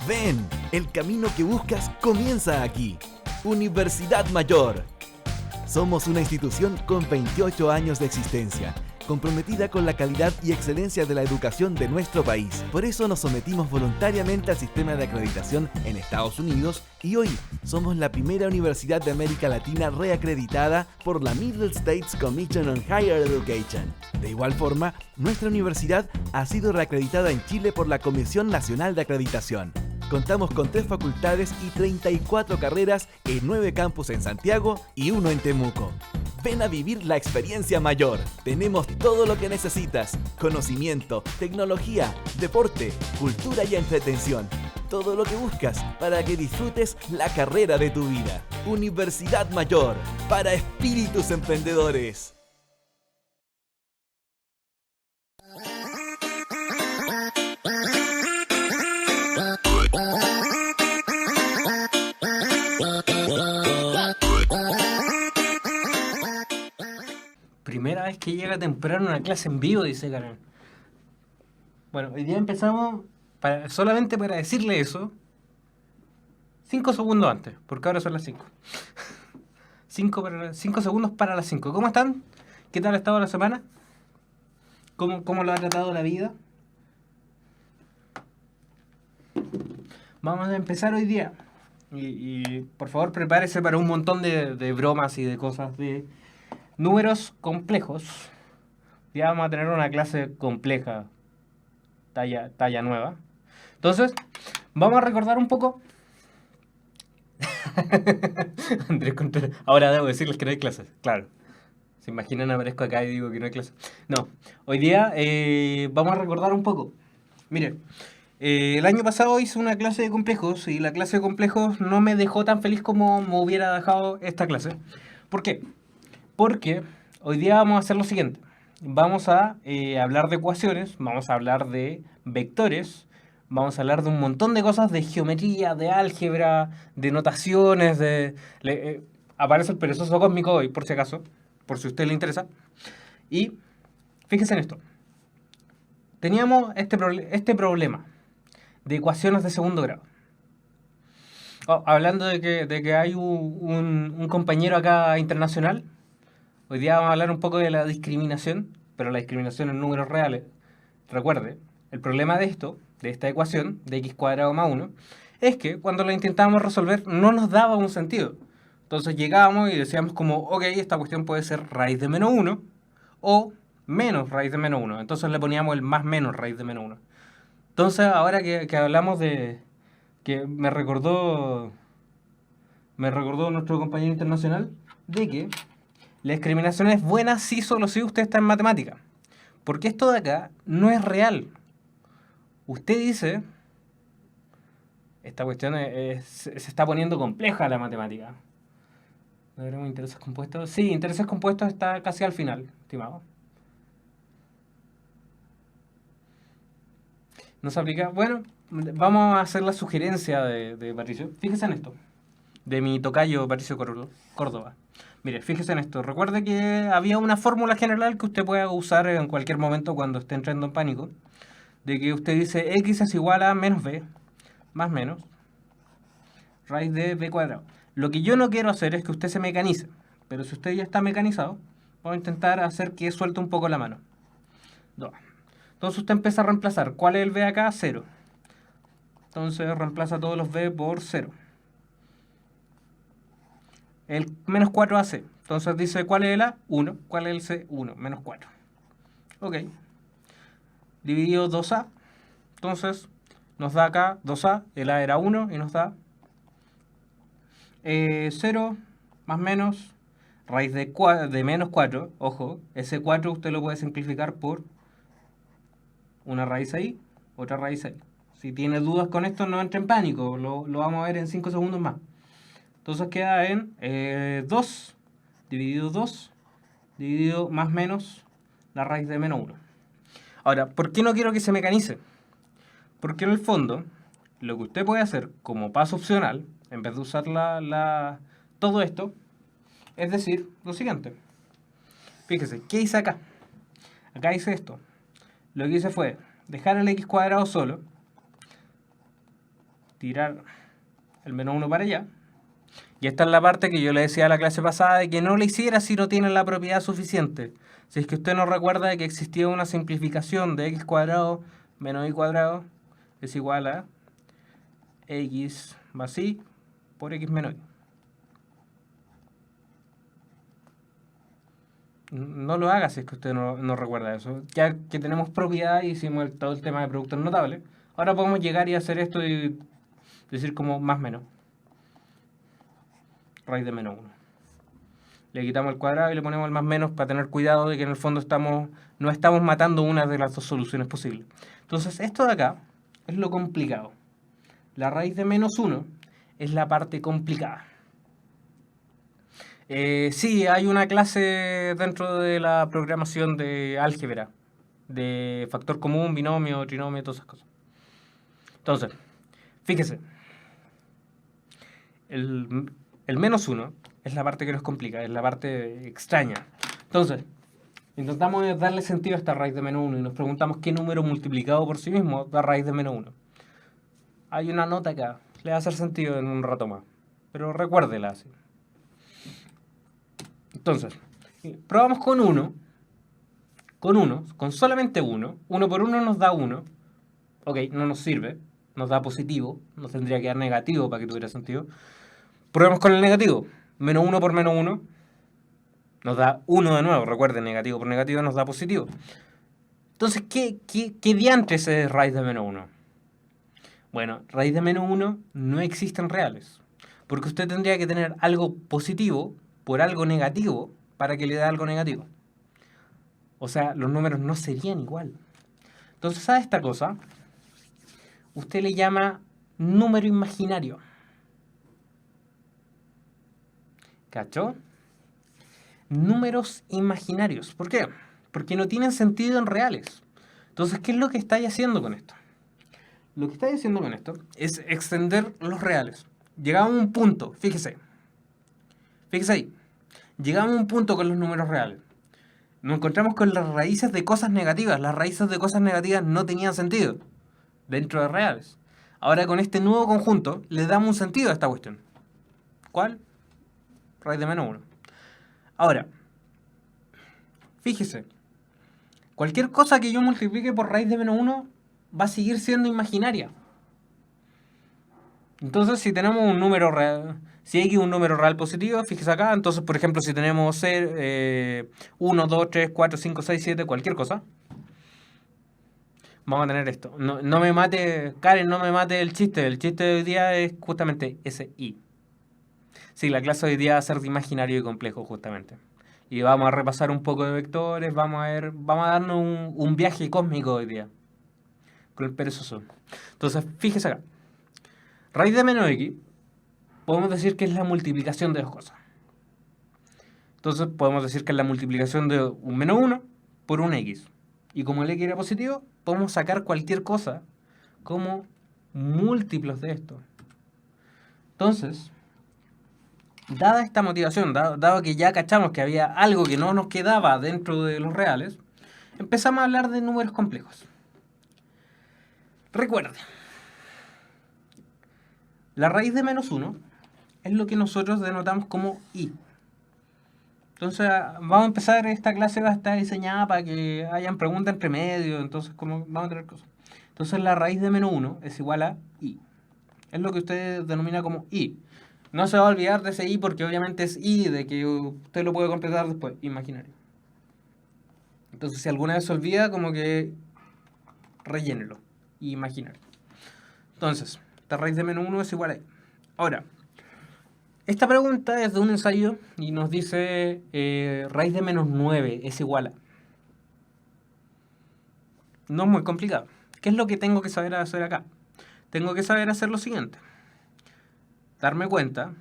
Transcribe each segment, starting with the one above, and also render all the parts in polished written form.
Ven, el camino que buscas comienza aquí. Universidad Mayor. Somos una institución con 28 años de existencia, comprometida con la calidad y excelencia de la educación de nuestro país. Por eso nos sometimos voluntariamente al sistema de acreditación en Estados Unidos y hoy somos la primera universidad de América Latina reacreditada por la Middle States Commission on Higher Education. De igual forma, nuestra universidad ha sido reacreditada en Chile por la Comisión Nacional de Acreditación. Contamos con 3 facultades y 34 carreras en 9 campus en Santiago y 1 en Temuco. Ven a vivir la experiencia mayor. Tenemos todo lo que necesitas: conocimiento, tecnología, deporte, cultura y entretención. Todo lo que buscas para que disfrutes la carrera de tu vida. Universidad Mayor, para espíritus emprendedores. Primera vez que llega temprano a una clase en vivo, dice Karen. Bueno, hoy día empezamos solamente para decirle eso 5 segundos antes, porque ahora son las 5. 5 segundos para las 5. ¿Cómo están? ¿Qué tal ha estado la semana? ¿Cómo lo ha tratado la vida? Vamos a empezar hoy día. Y por favor prepárese para un montón de bromas y de cosas de números complejos. Ya vamos a tener una clase compleja, talla nueva. Entonces, vamos a recordar un poco. Andrés Contreras. Ahora debo decirles que no hay clases, claro. ¿Se imaginan? Aparezco acá y digo que no hay clases. No, hoy día vamos a recordar un poco. Miren, el año pasado hice una clase de complejos y la clase de complejos no me dejó tan feliz como me hubiera dejado esta clase. ¿Por qué? Porque hoy día vamos a hacer lo siguiente. Vamos a hablar de ecuaciones, vamos a hablar de vectores, vamos a hablar de un montón de cosas, de geometría, de álgebra, de notaciones, aparece el perezoso cósmico hoy, por si acaso, por si a usted le interesa. Y fíjense en esto. Teníamos este problema de ecuaciones de segundo grado. Hablando de que hay un compañero acá internacional. Hoy día vamos a hablar un poco de la discriminación, pero la discriminación en números reales. Recuerde, el problema de esta ecuación, de x cuadrado más 1, es que cuando la intentábamos resolver no nos daba un sentido. Entonces llegábamos y decíamos como, ok, esta cuestión puede ser raíz de menos 1 o menos raíz de menos 1. Entonces le poníamos el más menos raíz de menos 1. Entonces ahora que hablamos de... que me recordó nuestro compañero internacional de que la discriminación es buena si solo si usted está en matemática. Porque esto de acá no es real. Usted dice, esta cuestión se está poniendo compleja la matemática. ¿No veremos intereses compuestos? Sí, intereses compuestos está casi al final, estimado. ¿No se aplica? Bueno, vamos a hacer la sugerencia de Patricio. Fíjese en esto, de mi tocayo Patricio Córdoba. Mire, fíjese en esto. Recuerde que había una fórmula general que usted puede usar en cualquier momento cuando esté entrando en pánico. De que usted dice x es igual a menos b, más menos, raíz de b cuadrado. Lo que yo no quiero hacer es que usted se mecanice. Pero si usted ya está mecanizado, vamos a intentar hacer que suelte un poco la mano. 2. Entonces usted empieza a reemplazar. ¿Cuál es el b acá? 0. Entonces reemplaza todos los b por 0. El menos 4 a c. Entonces dice, ¿cuál es el a? 1. ¿Cuál es el c? 1. Menos 4. Ok. Dividido 2a. Entonces nos da acá 2a. El a era 1 y nos da 0 más menos raíz de menos 4. Ojo, ese 4 usted lo puede simplificar por una raíz ahí, otra raíz ahí. Si tiene dudas con esto, no entre en pánico. Lo vamos a ver en 5 segundos más. Entonces queda en 2 dividido 2 dividido más menos la raíz de menos 1. Ahora, ¿por qué no quiero que se mecanice? Porque en el fondo, lo que usted puede hacer como paso opcional, en vez de usar todo esto, es decir lo siguiente. Fíjese, ¿qué hice acá? Acá hice esto. Lo que hice fue dejar el x cuadrado solo, tirar el menos 1 para allá. Y esta es la parte que yo le decía a la clase pasada de que no le hiciera si no tiene la propiedad suficiente. Si es que usted no recuerda de que existía una simplificación de x cuadrado menos y cuadrado es igual a x más y por x menos y. No lo haga si es que usted no recuerda eso. Ya que tenemos propiedad y hicimos todo el tema de productos notables, ahora podemos llegar y hacer esto y decir como más menos. Raíz de menos 1. Le quitamos el cuadrado y le ponemos el más menos para tener cuidado de que en el fondo no estamos matando una de las dos soluciones posibles. Entonces esto de acá es lo complicado. La raíz de menos 1 es la parte complicada. Sí, hay una clase dentro de la programación de álgebra, de factor común, binomio, trinomio, todas esas cosas. Entonces, fíjese, el menos 1 es la parte que nos complica, es la parte extraña. Entonces, intentamos darle sentido a esta raíz de menos 1 y nos preguntamos qué número multiplicado por sí mismo da raíz de menos 1. Hay una nota acá, le va a hacer sentido en un rato más, pero recuérdela así. Entonces, probamos con 1, con solamente 1. 1 por 1 nos da 1. Ok, no nos sirve, nos da positivo, nos tendría que dar negativo para que tuviera sentido. Probemos con el negativo. Menos 1 por menos 1 nos da 1 de nuevo. Recuerden, negativo por negativo nos da positivo. Entonces, ¿qué diantres es raíz de menos 1? Bueno, raíz de menos 1 no existen reales. Porque usted tendría que tener algo positivo por algo negativo para que le dé algo negativo. O sea, los números no serían igual. Entonces, a esta cosa, usted le llama número imaginario. ¿Cachó? Números imaginarios. ¿Por qué? Porque no tienen sentido en reales. Entonces, ¿qué es lo que estáis haciendo con esto? Lo que estáis haciendo con esto es extender los reales. Llegamos a un punto, fíjese ahí. Llegamos a un punto con los números reales. Nos encontramos con las raíces de cosas negativas. Las raíces de cosas negativas no tenían sentido dentro de reales. Ahora con este nuevo conjunto le damos un sentido a esta cuestión. ¿Cuál? Raíz de menos 1. Ahora, fíjese. Cualquier cosa que yo multiplique por raíz de menos 1 va a seguir siendo imaginaria. Entonces, si tenemos un número real, si X es un número real positivo, fíjese acá, entonces, por ejemplo, si tenemos 1, 2, 3, 4, 5, 6, 7, cualquier cosa, vamos a tener esto. No me mate, Karen, no me mate el chiste. El chiste de hoy día es justamente ese I. Sí, la clase de hoy día va a ser de imaginario y complejo, justamente. Y vamos a repasar un poco de vectores, vamos a darnos un viaje cósmico hoy día. Con el perezoso. Entonces, fíjese acá. Raíz de menos X, podemos decir que es la multiplicación de dos cosas. Entonces, podemos decir que es la multiplicación de un menos 1 por un X. Y como el X era positivo, podemos sacar cualquier cosa como múltiplos de esto. Entonces, dada esta motivación, dado que ya cachamos que había algo que no nos quedaba dentro de los reales, empezamos a hablar de números complejos. Recuerde, la raíz de menos 1 es lo que nosotros denotamos como I. Entonces, vamos a empezar, esta clase va a estar diseñada para que hayan preguntas entre medio, entonces como vamos a tener cosas. Entonces, la raíz de menos 1 es igual a I. Es lo que usted denomina como I. No se va a olvidar de ese I porque obviamente es I, de que usted lo puede completar después, imaginario. Entonces, si alguna vez se olvida, como que rellénelo, imaginario. Entonces, esta raíz de menos 1 es igual a I. Ahora, esta pregunta es de un ensayo y nos dice raíz de menos 9 es igual a. No es muy complicado. ¿Qué es lo que tengo que saber hacer acá? Tengo que saber hacer lo siguiente. Darme cuenta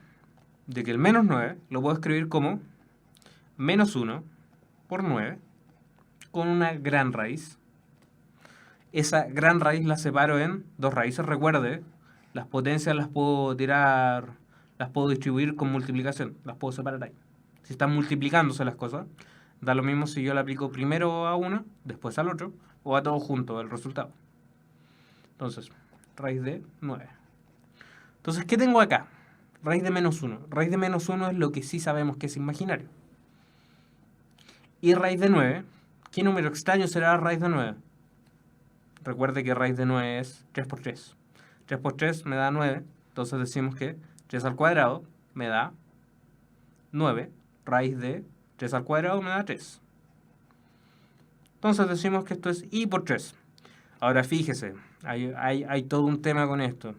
de que el menos 9 lo puedo escribir como menos 1 por 9 con una gran raíz. Esa gran raíz la separo en dos raíces. Recuerde, las potencias las puedo tirar, las puedo distribuir con multiplicación. Las puedo separar ahí. Si están multiplicándose las cosas, da lo mismo si yo le aplico primero a uno, después al otro, o a todos juntos el resultado. Entonces, raíz de 9. Entonces, ¿qué tengo acá? Raíz de menos 1. Raíz de menos 1 es lo que sí sabemos que es imaginario. Y raíz de 9. ¿Qué número extraño será raíz de 9? Recuerde que raíz de 9 es 3 por 3. 3 por 3 me da 9. Entonces decimos que 3 al cuadrado me da 9. Raíz de 3 al cuadrado me da 3. Entonces decimos que esto es i por 3. Ahora fíjese, hay todo un tema con esto.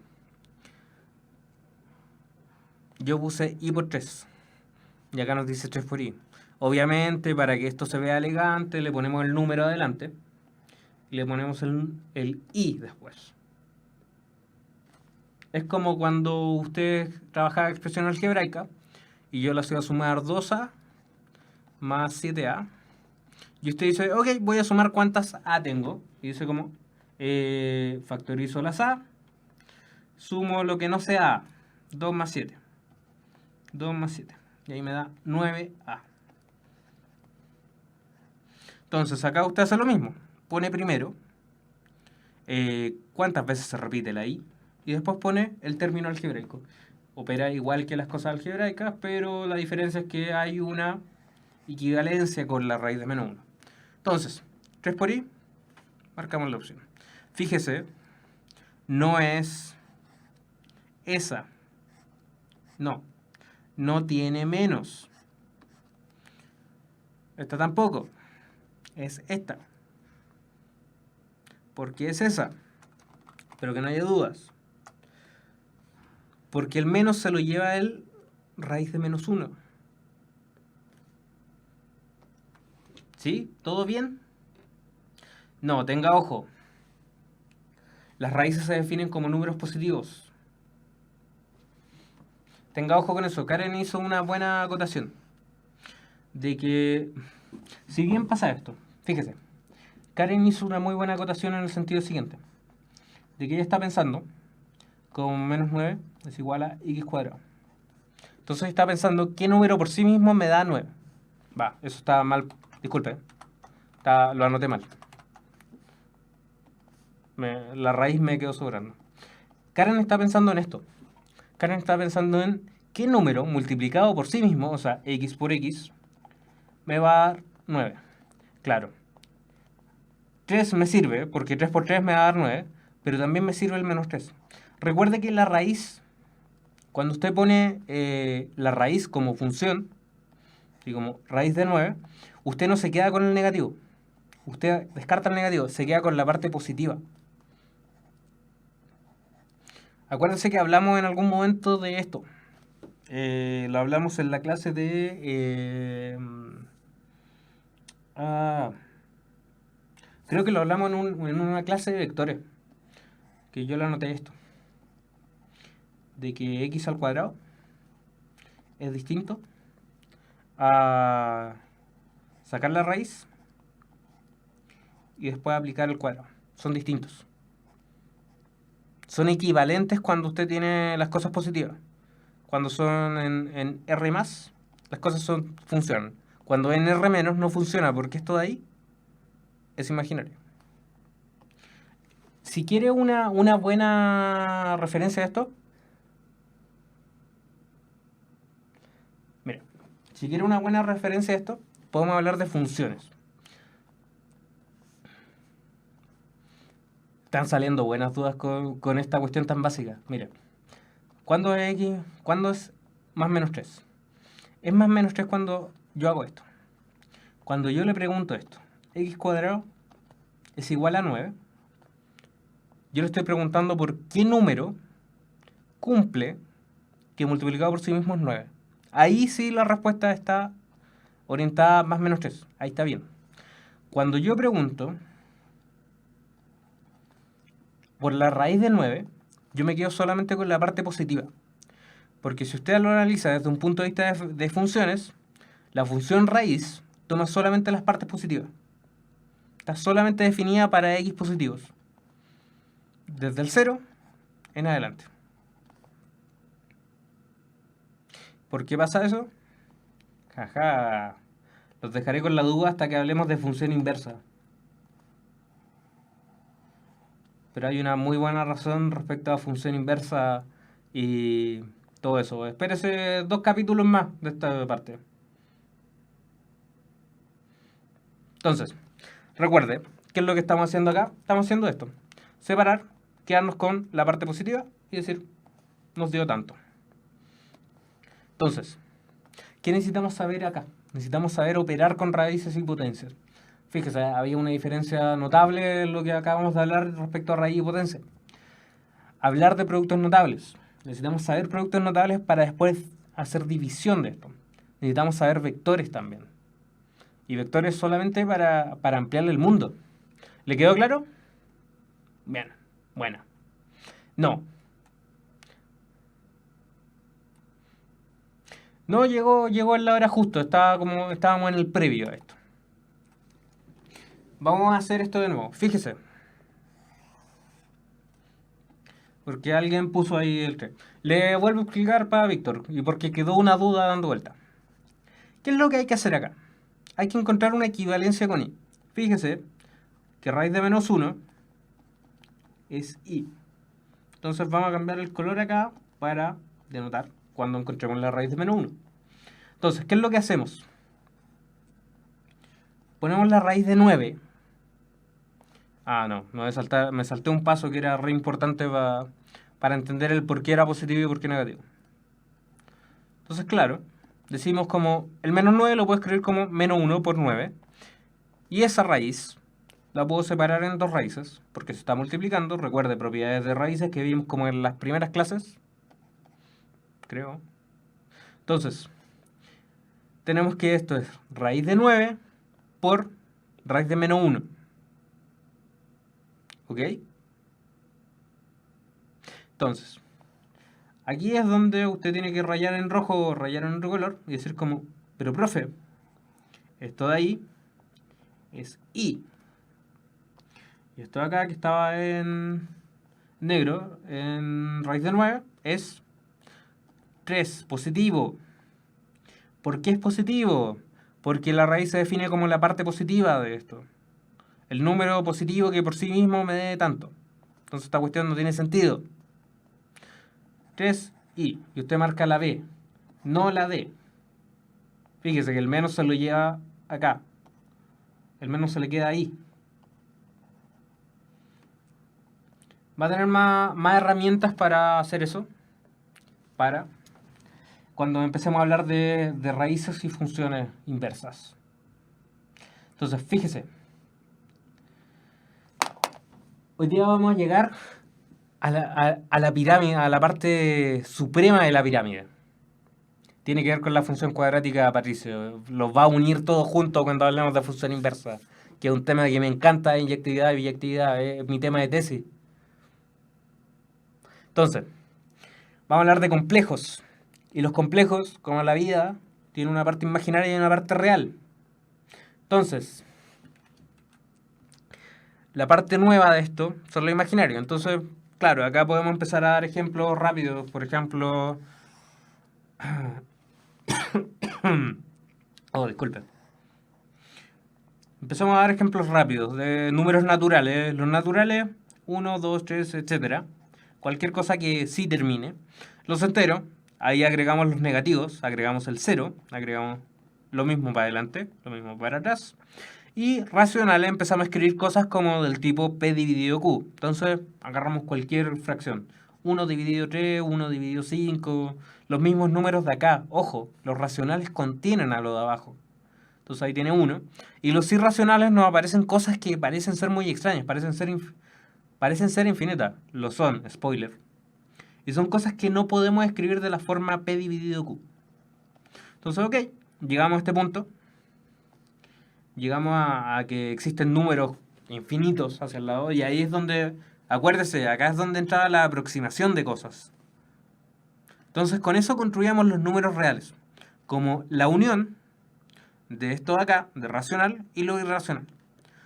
Yo puse i por 3. Y acá nos dice 3 por i. Obviamente, para que esto se vea elegante, le ponemos el número adelante. Y le ponemos el i después. Es como cuando usted trabajaba expresión algebraica y yo le hacía sumar 2a más 7a. Y usted dice, ok, voy a sumar cuántas a tengo. Y dice como, factorizo las a, sumo lo que no sea a, 2 más 7. 2 más 7. Y ahí me da 9a. Entonces acá usted hace lo mismo. Pone primero cuántas veces se repite la i. Y después pone el término algebraico. Opera igual que las cosas algebraicas, pero la diferencia es que hay una equivalencia con la raíz de menos 1. Entonces, 3 por i, marcamos la opción. Fíjese, no es esa. No tiene menos. Esta tampoco. Es esta. Porque es esa. Pero que no haya dudas. Porque el menos se lo lleva el raíz de menos 1. ¿Sí? ¿Todo bien? No, tenga ojo. Las raíces se definen como números positivos. Tenga ojo con eso. Karen hizo una buena acotación. De que, si bien pasa esto, fíjese, Karen hizo una muy buena acotación en el sentido siguiente. De que ella está pensando, como menos 9 es igual a x cuadrado. Entonces está pensando, ¿qué número por sí mismo me da 9? Va, eso está mal, disculpe. Lo anoté mal. La raíz me quedó sobrando. Karen está pensando en esto. Karen está pensando en qué número multiplicado por sí mismo, o sea, x por x, me va a dar 9. Claro. 3 me sirve, porque 3 por 3 me va a dar 9, pero también me sirve el menos 3. Recuerde que la raíz, cuando usted pone la raíz como función, y como raíz de 9, usted no se queda con el negativo. Usted descarta el negativo, se queda con la parte positiva. Acuérdense que hablamos en algún momento de esto. Lo hablamos en la clase de... creo que lo hablamos en una clase de vectores. Que yo le anoté esto. De que x al cuadrado es distinto a sacar la raíz y después aplicar el cuadrado. Son distintos. Son equivalentes cuando usted tiene las cosas positivas. Cuando son en R+, las cosas funcionan. Cuando en R- no funciona porque esto de ahí es imaginario. Si quiere una buena referencia a esto, mira, si quiere una buena referencia a esto, podemos hablar de funciones. Están saliendo buenas dudas con esta cuestión tan básica. Mira, ¿cuándo es x? ¿Cuándo es más menos 3? Es más menos 3 cuando yo hago esto. Cuando yo le pregunto esto, x cuadrado es igual a 9, yo le estoy preguntando por qué número cumple que multiplicado por sí mismo es 9. Ahí sí la respuesta está orientada a más menos 3. Ahí está bien. Cuando yo pregunto por la raíz de 9, yo me quedo solamente con la parte positiva. Porque si usted lo analiza desde un punto de vista de funciones, la función raíz toma solamente las partes positivas. Está solamente definida para x positivos. Desde el 0 en adelante. ¿Por qué pasa eso? Jaja. Los dejaré con la duda hasta que hablemos de función inversa. Pero hay una muy buena razón respecto a función inversa y todo eso. Espérese 2 capítulos más de esta parte. Entonces, recuerde, ¿qué es lo que estamos haciendo acá? Estamos haciendo esto. Separar, quedarnos con la parte positiva y decir, nos dio tanto. Entonces, ¿qué necesitamos saber acá? Necesitamos saber operar con raíces y potencias. Fíjese, había una diferencia notable en lo que acabamos de hablar respecto a raíz y potencia. Hablar de productos notables. Necesitamos saber productos notables para después hacer división de esto. Necesitamos saber vectores también. Y vectores solamente para ampliarle el mundo. ¿Le quedó claro? Bien, bueno. No. No llegó en la hora justo, estábamos en el previo a esto. Vamos a hacer esto de nuevo, fíjese. Porque alguien puso ahí el 3. Le vuelvo a explicar para Víctor, y porque quedó una duda dando vuelta. ¿Qué es lo que hay que hacer acá? Hay que encontrar una equivalencia con i. Fíjese que raíz de menos 1 es i. Entonces vamos a cambiar el color acá para denotar cuando encontremos la raíz de menos 1. Entonces, ¿qué es lo que hacemos? Ponemos la raíz de 9. Ah, no me salté un paso que era re importante para entender el por qué era positivo y por qué negativo. Entonces, claro, decimos como el menos 9 lo puedo escribir como menos 1 por 9. Y esa raíz la puedo separar en dos raíces, porque se está multiplicando. Recuerde, propiedades de raíces que vimos como en las primeras clases. Creo. Entonces, tenemos que esto es raíz de 9 por raíz de menos 1. ¿Ok? Entonces, aquí es donde usted tiene que rayar en rojo o rayar en otro color y decir como, pero profe, esto de ahí es i. Y esto de acá que estaba en negro, en raíz de 9, es 3, positivo. ¿Por qué es positivo? Porque la raíz se define como la parte positiva de esto. El número positivo que por sí mismo me dé tanto. Entonces esta cuestión no tiene sentido. 3i. Y usted marca la B, no la D. Fíjese que el menos se lo lleva acá. El menos se le queda ahí. Va a tener más herramientas para hacer eso. Para cuando empecemos a hablar de raíces y funciones inversas. Entonces, fíjese. Hoy día vamos a llegar a la pirámide, a la parte suprema de la pirámide. Tiene que ver con la función cuadrática de Patricio. Los va a unir todos juntos cuando hablemos de función inversa, que es un tema que me encanta, inyectividad y biyectividad, es mi tema de tesis. Entonces, vamos a hablar de complejos. Y los complejos, como la vida, tienen una parte imaginaria y una parte real. Entonces, la parte nueva de esto son lo imaginario. Entonces, claro, acá podemos empezar a dar ejemplos rápidos. Por ejemplo... Oh, disculpen. Empezamos a dar ejemplos rápidos de números naturales. Los naturales, 1, 2, 3, etc. Cualquier cosa que sí termine. Los enteros, ahí agregamos los negativos, agregamos el 0, agregamos lo mismo para adelante, lo mismo para atrás. Y racionales empezamos a escribir cosas como del tipo P dividido Q. Entonces agarramos cualquier fracción. 1 dividido 3, 1 dividido 5, los mismos números de acá. Ojo, los racionales contienen a lo de abajo. Entonces ahí tiene 1. Y los irracionales nos aparecen cosas que parecen ser muy extrañas, parecen ser infinitas. Lo son, spoiler. Y son cosas que no podemos escribir de la forma P dividido Q. Entonces, ok, llegamos a este punto. Llegamos a que existen números infinitos hacia el lado. Y ahí es donde, acuérdese, acá es donde entra la aproximación de cosas. Entonces con eso construíamos los números reales. Como la unión de esto de acá, de racional y lo irracional.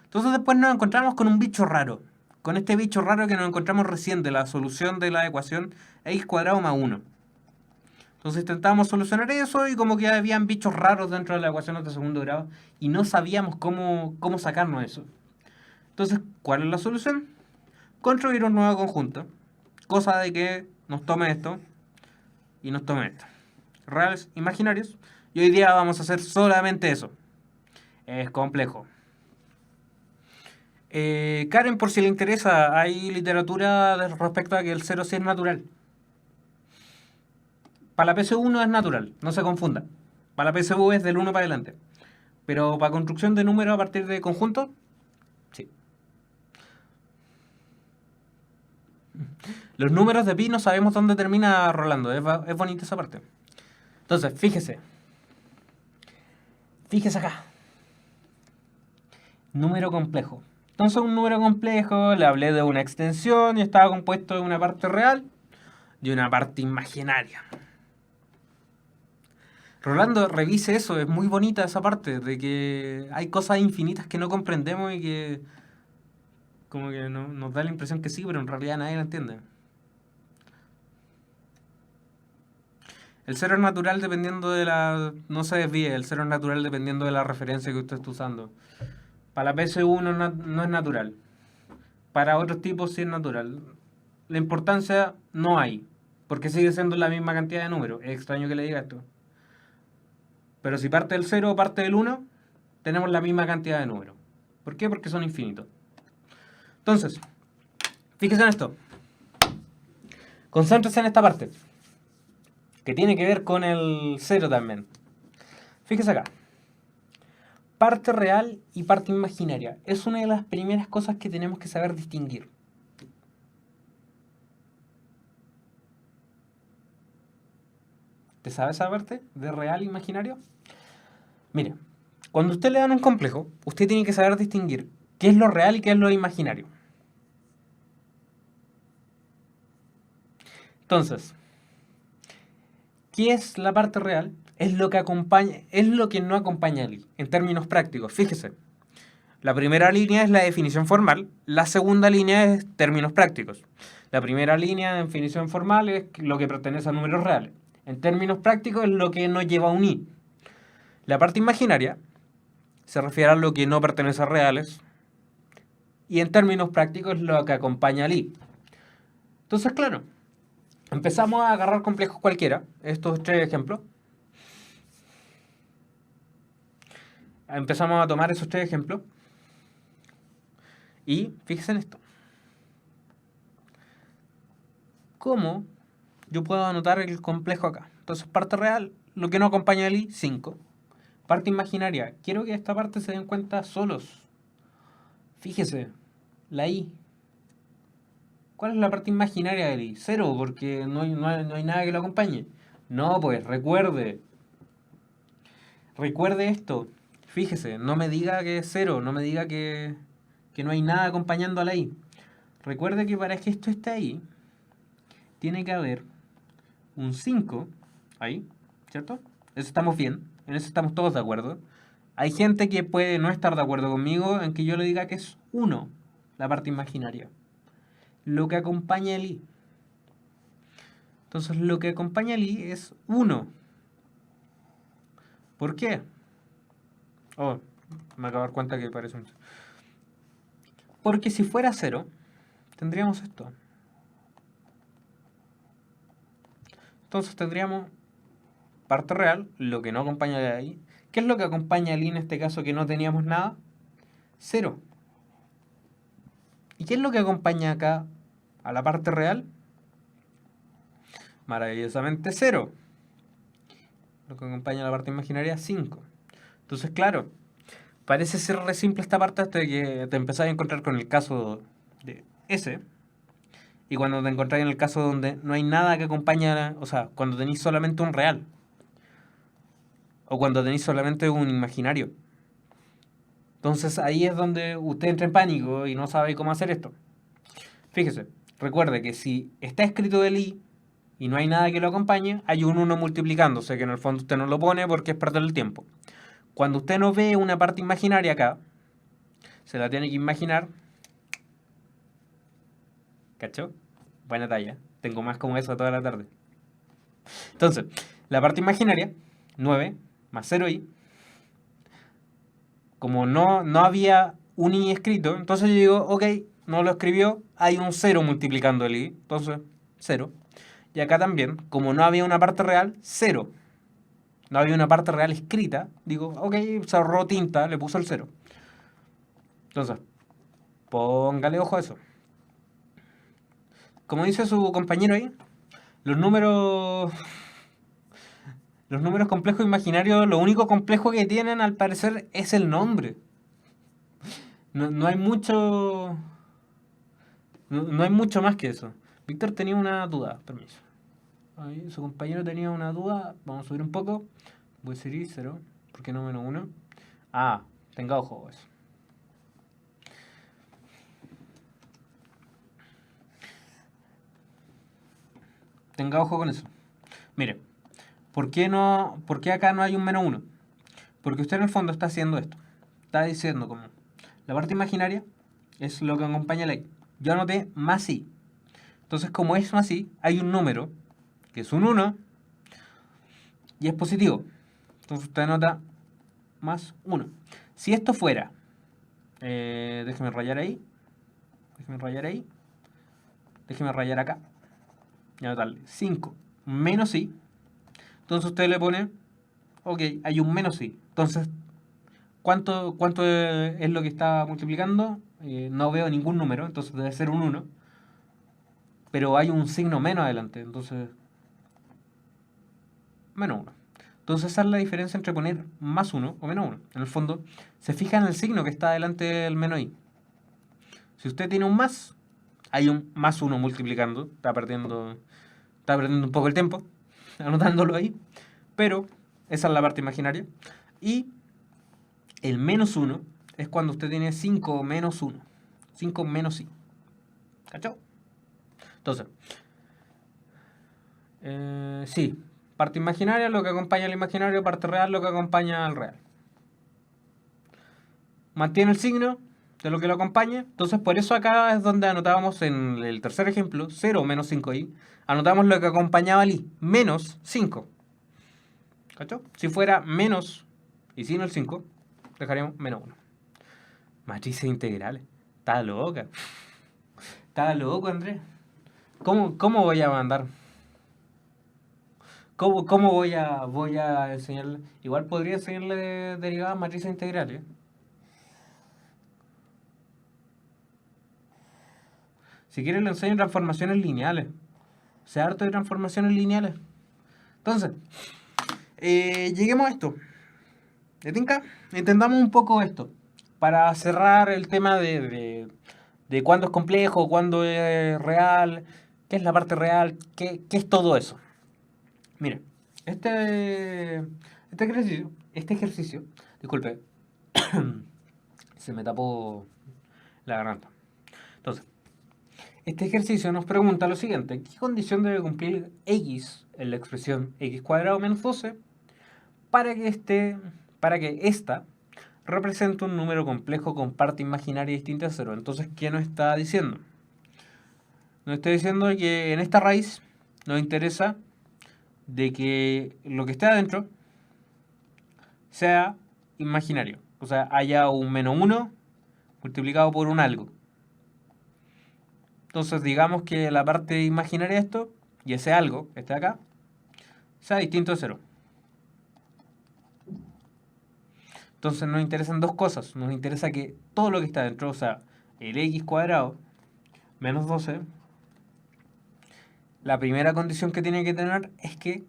Entonces después nos encontramos con un bicho raro. Con este bicho raro que nos encontramos recién de la solución de la ecuación x cuadrado más 1. Entonces intentamos solucionar eso y como que habían bichos raros dentro de la ecuación de segundo grado y no sabíamos cómo sacarnos eso. Entonces, ¿cuál es la solución? Construir un nuevo conjunto. Cosa de que nos tome esto y nos tome esto. Reales, imaginarios. Y hoy día vamos a hacer solamente eso. Es complejo. Karen, por si le interesa, hay literatura respecto a que el 0 sí es natural. Para la PC1 es natural, no se confunda. Para la PSU es del 1 para adelante. Pero para construcción de números a partir de conjuntos, sí. Los números de pi no sabemos dónde termina Rolando. Es bonita esa parte. Entonces, fíjese. Fíjese acá. Número complejo. Entonces, un número complejo, le hablé de una extensión y estaba compuesto de una parte real y una parte imaginaria. Rolando, revise eso, es muy bonita esa parte, de que hay cosas infinitas que no comprendemos y que como que nos da la impresión que sí, pero en realidad nadie lo entiende. El cero es natural dependiendo de la... No se desvíe, el cero es natural dependiendo de la referencia que usted esté usando. Para la PS1 no es natural. Para otros tipos sí es natural. La importancia no hay, porque sigue siendo la misma cantidad de números. Es extraño que le diga esto. Pero si parte del 0 o parte del 1, tenemos la misma cantidad de números. ¿Por qué? Porque son infinitos. Entonces, fíjense en esto. Concéntrese en esta parte, que tiene que ver con el 0 también. Fíjese acá. Parte real y parte imaginaria. Es una de las primeras cosas que tenemos que saber distinguir. ¿Te sabe esa parte de real e imaginario? Mire, cuando usted le dan un complejo, usted tiene que saber distinguir qué es lo real y qué es lo imaginario. Entonces, ¿qué es la parte real? Es lo que acompaña, es lo que no acompaña al i, en términos prácticos. Fíjese, la primera línea es la definición formal, la segunda línea es términos prácticos. La primera línea de definición formal es lo que pertenece a números reales. En términos prácticos es lo que no lleva un i. La parte imaginaria se refiere a lo que no pertenece a reales. Y en términos prácticos es lo que acompaña al i. Entonces, claro, empezamos a agarrar complejos cualquiera. Estos 3 ejemplos. Empezamos a tomar esos 3 ejemplos. Y fíjense en esto. ¿Cómo yo puedo anotar el complejo acá? Entonces, parte real, lo que no acompaña al i, 5. Parte imaginaria, quiero que esta parte se den cuenta solos. Fíjese, la i. ¿Cuál es la parte imaginaria del i? 0, porque no hay nada que lo acompañe. No, pues, recuerde. Recuerde esto. Fíjese, no me diga que es 0, no me diga que no hay nada acompañando a la i. Recuerde que para que esto esté ahí, tiene que haber un 5 ahí, ¿cierto? Eso estamos bien, en eso estamos todos de acuerdo. Hay gente que puede no estar de acuerdo conmigo en que yo le diga que es 1, la parte imaginaria. Lo que acompaña el i. Entonces, lo que acompaña el i es 1. ¿Por qué? Oh, me acabo de dar cuenta que parece un... Porque si fuera 0, tendríamos esto. Entonces tendríamos parte real, lo que no acompaña de ahí. ¿Qué es lo que acompaña al i en este caso que no teníamos nada? 0. ¿Y qué es lo que acompaña acá a la parte real? Maravillosamente 0. Lo que acompaña a la parte imaginaria, 5. Entonces, claro, parece ser re simple esta parte hasta que te empezás a encontrar con el caso de S. Y cuando te encontrás en el caso donde no hay nada que acompañe, o sea, cuando tenéis solamente un real. O cuando tenéis solamente un imaginario. Entonces ahí es donde usted entra en pánico y no sabe cómo hacer esto. Fíjese, recuerde que si está escrito el i y no hay nada que lo acompañe, hay un 1 multiplicándose, que en el fondo usted no lo pone porque es perder el tiempo. Cuando usted no ve una parte imaginaria acá, se la tiene que imaginar. ¿Cachó? Buena talla. Tengo más como eso toda la tarde. Entonces, la parte imaginaria, 9 más 0i. Como no había un i escrito, entonces yo digo, ok, no lo escribió, hay un 0 multiplicando el i, entonces 0. Y acá también, como no había una parte real, 0. No había una parte real escrita, digo, ok, se ahorró tinta, le puso el 0. Entonces, póngale ojo a eso. Como dice su compañero ahí, los números complejos imaginarios, lo único complejo que tienen al parecer es el nombre. No hay mucho. No hay mucho más que eso. Víctor tenía una duda, permiso. Ahí, su compañero tenía una duda. Vamos a subir un poco. Voy a decir 0. ¿Por qué no -1? Ah, tenga ojo eso. Tenga ojo con eso. Mire, ¿por qué acá no hay un -1? Porque usted en el fondo está haciendo esto. Está diciendo como la parte imaginaria es lo que acompaña la i. Yo anoté más i. Entonces, como es más i, hay un número que es un 1 y es positivo. Entonces usted anota más 1. Si esto fuera, déjeme rayar ahí, déjeme rayar acá y anotarle 5 menos i. Entonces usted le pone, ok, hay un menos i. Entonces, ¿cuánto es lo que está multiplicando? No veo ningún número, entonces debe ser un 1. Pero hay un signo menos adelante, entonces menos 1. Entonces esa es la diferencia entre poner más 1 o menos 1. En el fondo, se fija en el signo que está delante del menos i. Si usted tiene un más, hay un más 1 multiplicando. Está perdiendo un poco el tiempo, anotándolo ahí. Pero esa es la parte imaginaria. Y el menos 1 es cuando usted tiene 5 menos 1. 5 menos i. ¿Cachó? Entonces, sí. Parte imaginaria, lo que acompaña al imaginario. Parte real, lo que acompaña al real. Mantiene el signo de lo que lo acompaña. Entonces, por eso acá es donde anotábamos en el tercer ejemplo, 0 menos 5i. Anotamos lo que acompañaba al i, menos 5. ¿Cachó? Si fuera menos y sin el 5, dejaríamos menos 1. Matrices integrales. Está loca. Está loco, Andrés. ¿Cómo voy a mandar? ¿Cómo voy a enseñarle? Igual podría enseñarle derivadas matrices integrales. Si quiere le enseño transformaciones lineales. Sé harto de transformaciones lineales. Entonces, lleguemos a esto. ¿De tinca? Entendamos un poco esto. Para cerrar el tema de cuándo es complejo, cuándo es real, qué es la parte real, qué es todo eso. Mira, este ejercicio, disculpe, se me tapó la garganta. Entonces, este ejercicio nos pregunta lo siguiente: ¿qué condición debe cumplir x en la expresión x cuadrado menos 12 para que esta represente un número complejo con parte imaginaria distinta a 0? Entonces, ¿qué nos está diciendo? Nos está diciendo que en esta raíz nos interesa de que lo que esté adentro sea imaginario. O sea, haya un menos 1 multiplicado por un algo. Entonces, digamos que la parte imaginaria de esto, y ese algo, que está acá, sea distinto de 0. Entonces nos interesan dos cosas. Nos interesa que todo lo que está dentro, o sea, el x cuadrado menos 12, la primera condición que tiene que tener es que,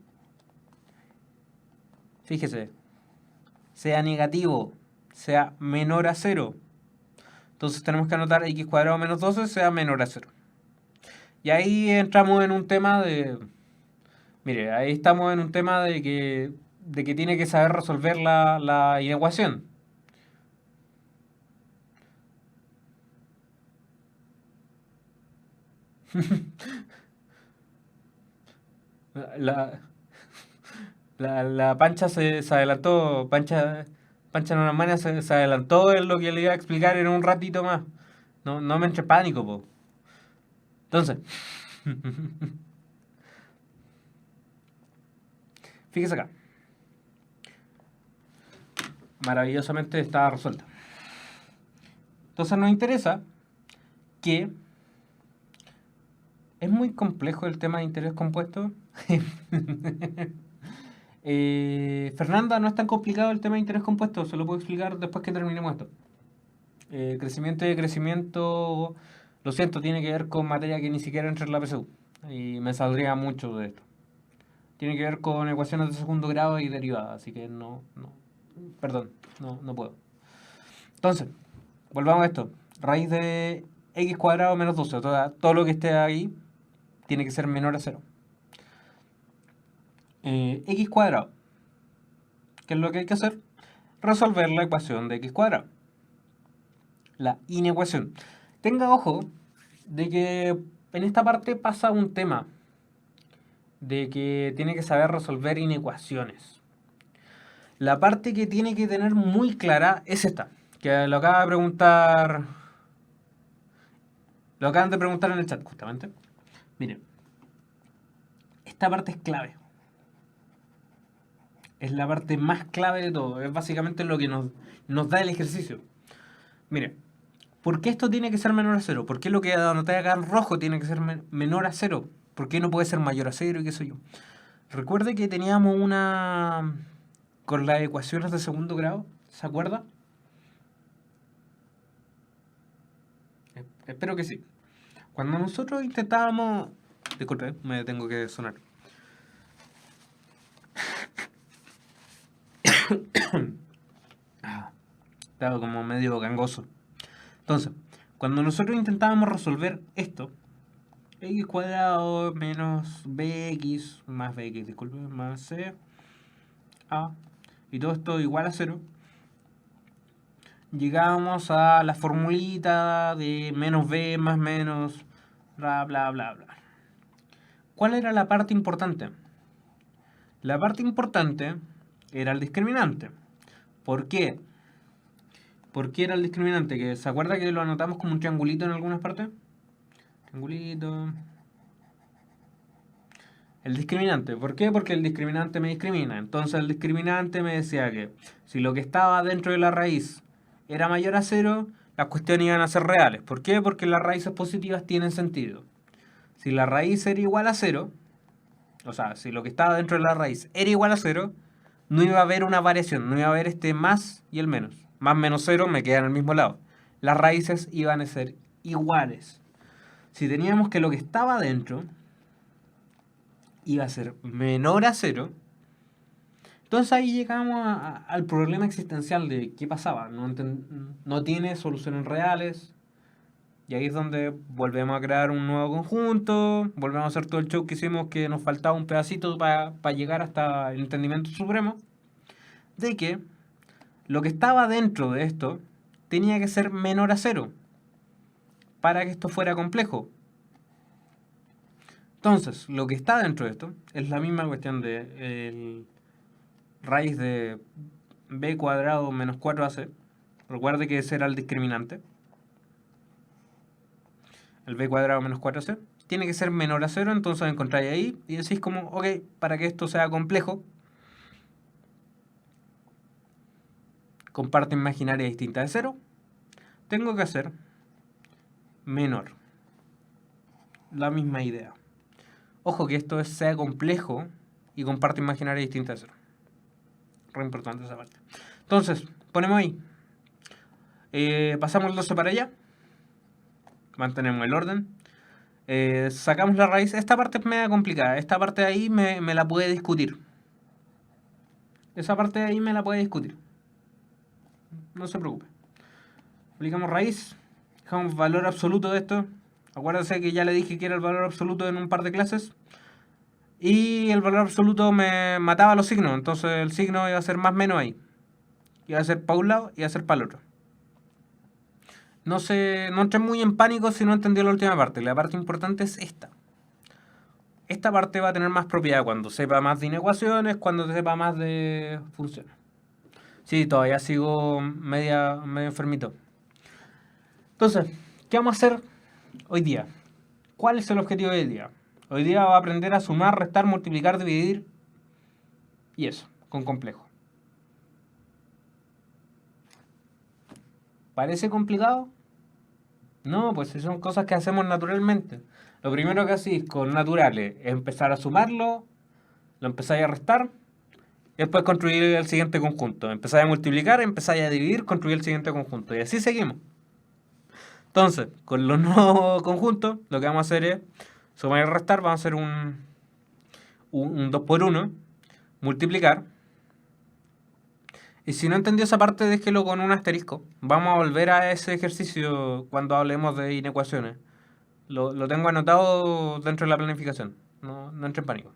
fíjese, sea negativo, sea menor a 0. Entonces tenemos que anotar x cuadrado menos 12 sea menor a 0. Y ahí entramos en un tema de... Mire, ahí estamos en un tema de que tiene que saber resolver la inecuación. La Pancha se adelantó, Pancha Normania se adelantó en lo que le iba a explicar en un ratito más. No me entre pánico, po. Entonces, fíjese acá. Maravillosamente está resuelta. Entonces nos interesa que Es muy complejo el tema de interés compuesto. Fernanda, no es tan complicado el tema de interés compuesto, se lo puedo explicar después que terminemos esto. Crecimiento y crecimiento, lo siento, tiene que ver con materia que ni siquiera entra en la PSU. Y me saldría mucho de esto. Tiene que ver con ecuaciones de segundo grado y derivadas, así que perdón, no puedo. Entonces, volvamos a esto. Raíz de x cuadrado menos 12, o sea, todo lo que esté ahí tiene que ser menor a 0. X cuadrado. ¿Qué es lo que hay que hacer? Resolver la ecuación de x cuadrado. La inecuación. Tenga ojo de que en esta parte pasa un tema de que tiene que saber resolver inecuaciones. La parte que tiene que tener muy clara es esta, que lo acaba de preguntar, lo acaban de preguntar en el chat justamente. Miren, esta parte es clave. Es la parte más clave de todo. Es básicamente lo que nos da el ejercicio. Miren, ¿por qué esto tiene que ser menor a 0? ¿Por qué lo que anoté acá en rojo tiene que ser menor a 0? ¿Por qué no puede ser mayor a 0 y qué sé yo? Recuerde que teníamos una con las ecuaciones de segundo grado, ¿se acuerda? Espero que sí. Cuando nosotros intentábamos... Disculpe, me tengo que sonar. Estaba como medio gangoso. Entonces, cuando nosotros intentábamos resolver esto, x cuadrado menos bx más bx, disculpe, más c, a, y todo esto igual a 0, llegábamos a la formulita de menos b más menos, bla, bla, bla, bla. ¿Cuál era la parte importante? La parte importante era el discriminante. ¿Por qué? ¿Por qué era el discriminante? ¿Que se acuerda que lo anotamos como un triangulito en algunas partes? Triangulito. El discriminante. ¿Por qué? Porque el discriminante me discrimina. Entonces el discriminante me decía que si lo que estaba dentro de la raíz era mayor a 0, las cuestiones iban a ser reales. ¿Por qué? Porque las raíces positivas tienen sentido. Si la raíz era igual a 0, o sea, si lo que estaba dentro de la raíz era igual a 0, no iba a haber una variación, no iba a haber este más y el menos. Más menos 0 me queda en el mismo lado. Las raíces iban a ser iguales. Si teníamos que lo que estaba dentro iba a ser menor a 0, entonces ahí llegamos al problema existencial de qué pasaba. No tiene soluciones reales. Y ahí es donde volvemos a crear un nuevo conjunto, volvemos a hacer todo el show que hicimos, que nos faltaba un pedacito para llegar hasta el entendimiento supremo, de que lo que estaba dentro de esto tenía que ser menor a 0 para que esto fuera complejo. Entonces, lo que está dentro de esto es la misma cuestión de raíz de b cuadrado menos 4ac. Recuerde que ese era el discriminante. El b cuadrado menos 4c tiene que ser menor a 0, entonces lo encontráis ahí y decís como, ok, para que esto sea complejo, con parte imaginaria distinta de 0, tengo que hacer menor. La misma idea. Ojo que esto sea complejo y con parte imaginaria distinta de 0. Re importante esa parte. Entonces, ponemos ahí. Pasamos el 12 para allá. Mantenemos el orden. Sacamos la raíz. Esta parte es media complicada. Esta parte de ahí me la puede discutir. Esa parte de ahí me la puede discutir. No se preocupe. Aplicamos raíz. Dejamos valor absoluto de esto. Acuérdense que ya le dije que era el valor absoluto en un par de clases. Y el valor absoluto me mataba los signos. Entonces el signo iba a ser más menos ahí. Iba a ser para un lado y iba a ser para el otro. No entré muy en pánico si no entendió la última parte. La parte importante es esta. Esta parte va a tener más propiedad cuando sepa más de inecuaciones, cuando sepa más de funciones. Sí, todavía sigo medio enfermito. Entonces, ¿qué vamos a hacer hoy día? ¿Cuál es el objetivo de hoy día? Hoy día va a aprender a sumar, restar, multiplicar, dividir y eso, con complejo. ¿Parece complicado? No, pues son cosas que hacemos naturalmente. Lo primero que hacéis con naturales es empezar a sumarlo, lo empezáis a restar, y después construir el siguiente conjunto. Empezáis a multiplicar, empezáis a dividir, construir el siguiente conjunto. Y así seguimos. Entonces, con los nuevos conjuntos, lo que vamos a hacer es sumar y restar, vamos a hacer un 2 por 1, multiplicar. Y si no entendió esa parte, déjelo con un asterisco. Vamos a volver a ese ejercicio cuando hablemos de inecuaciones. Lo tengo anotado dentro de la planificación. No entre en pánico.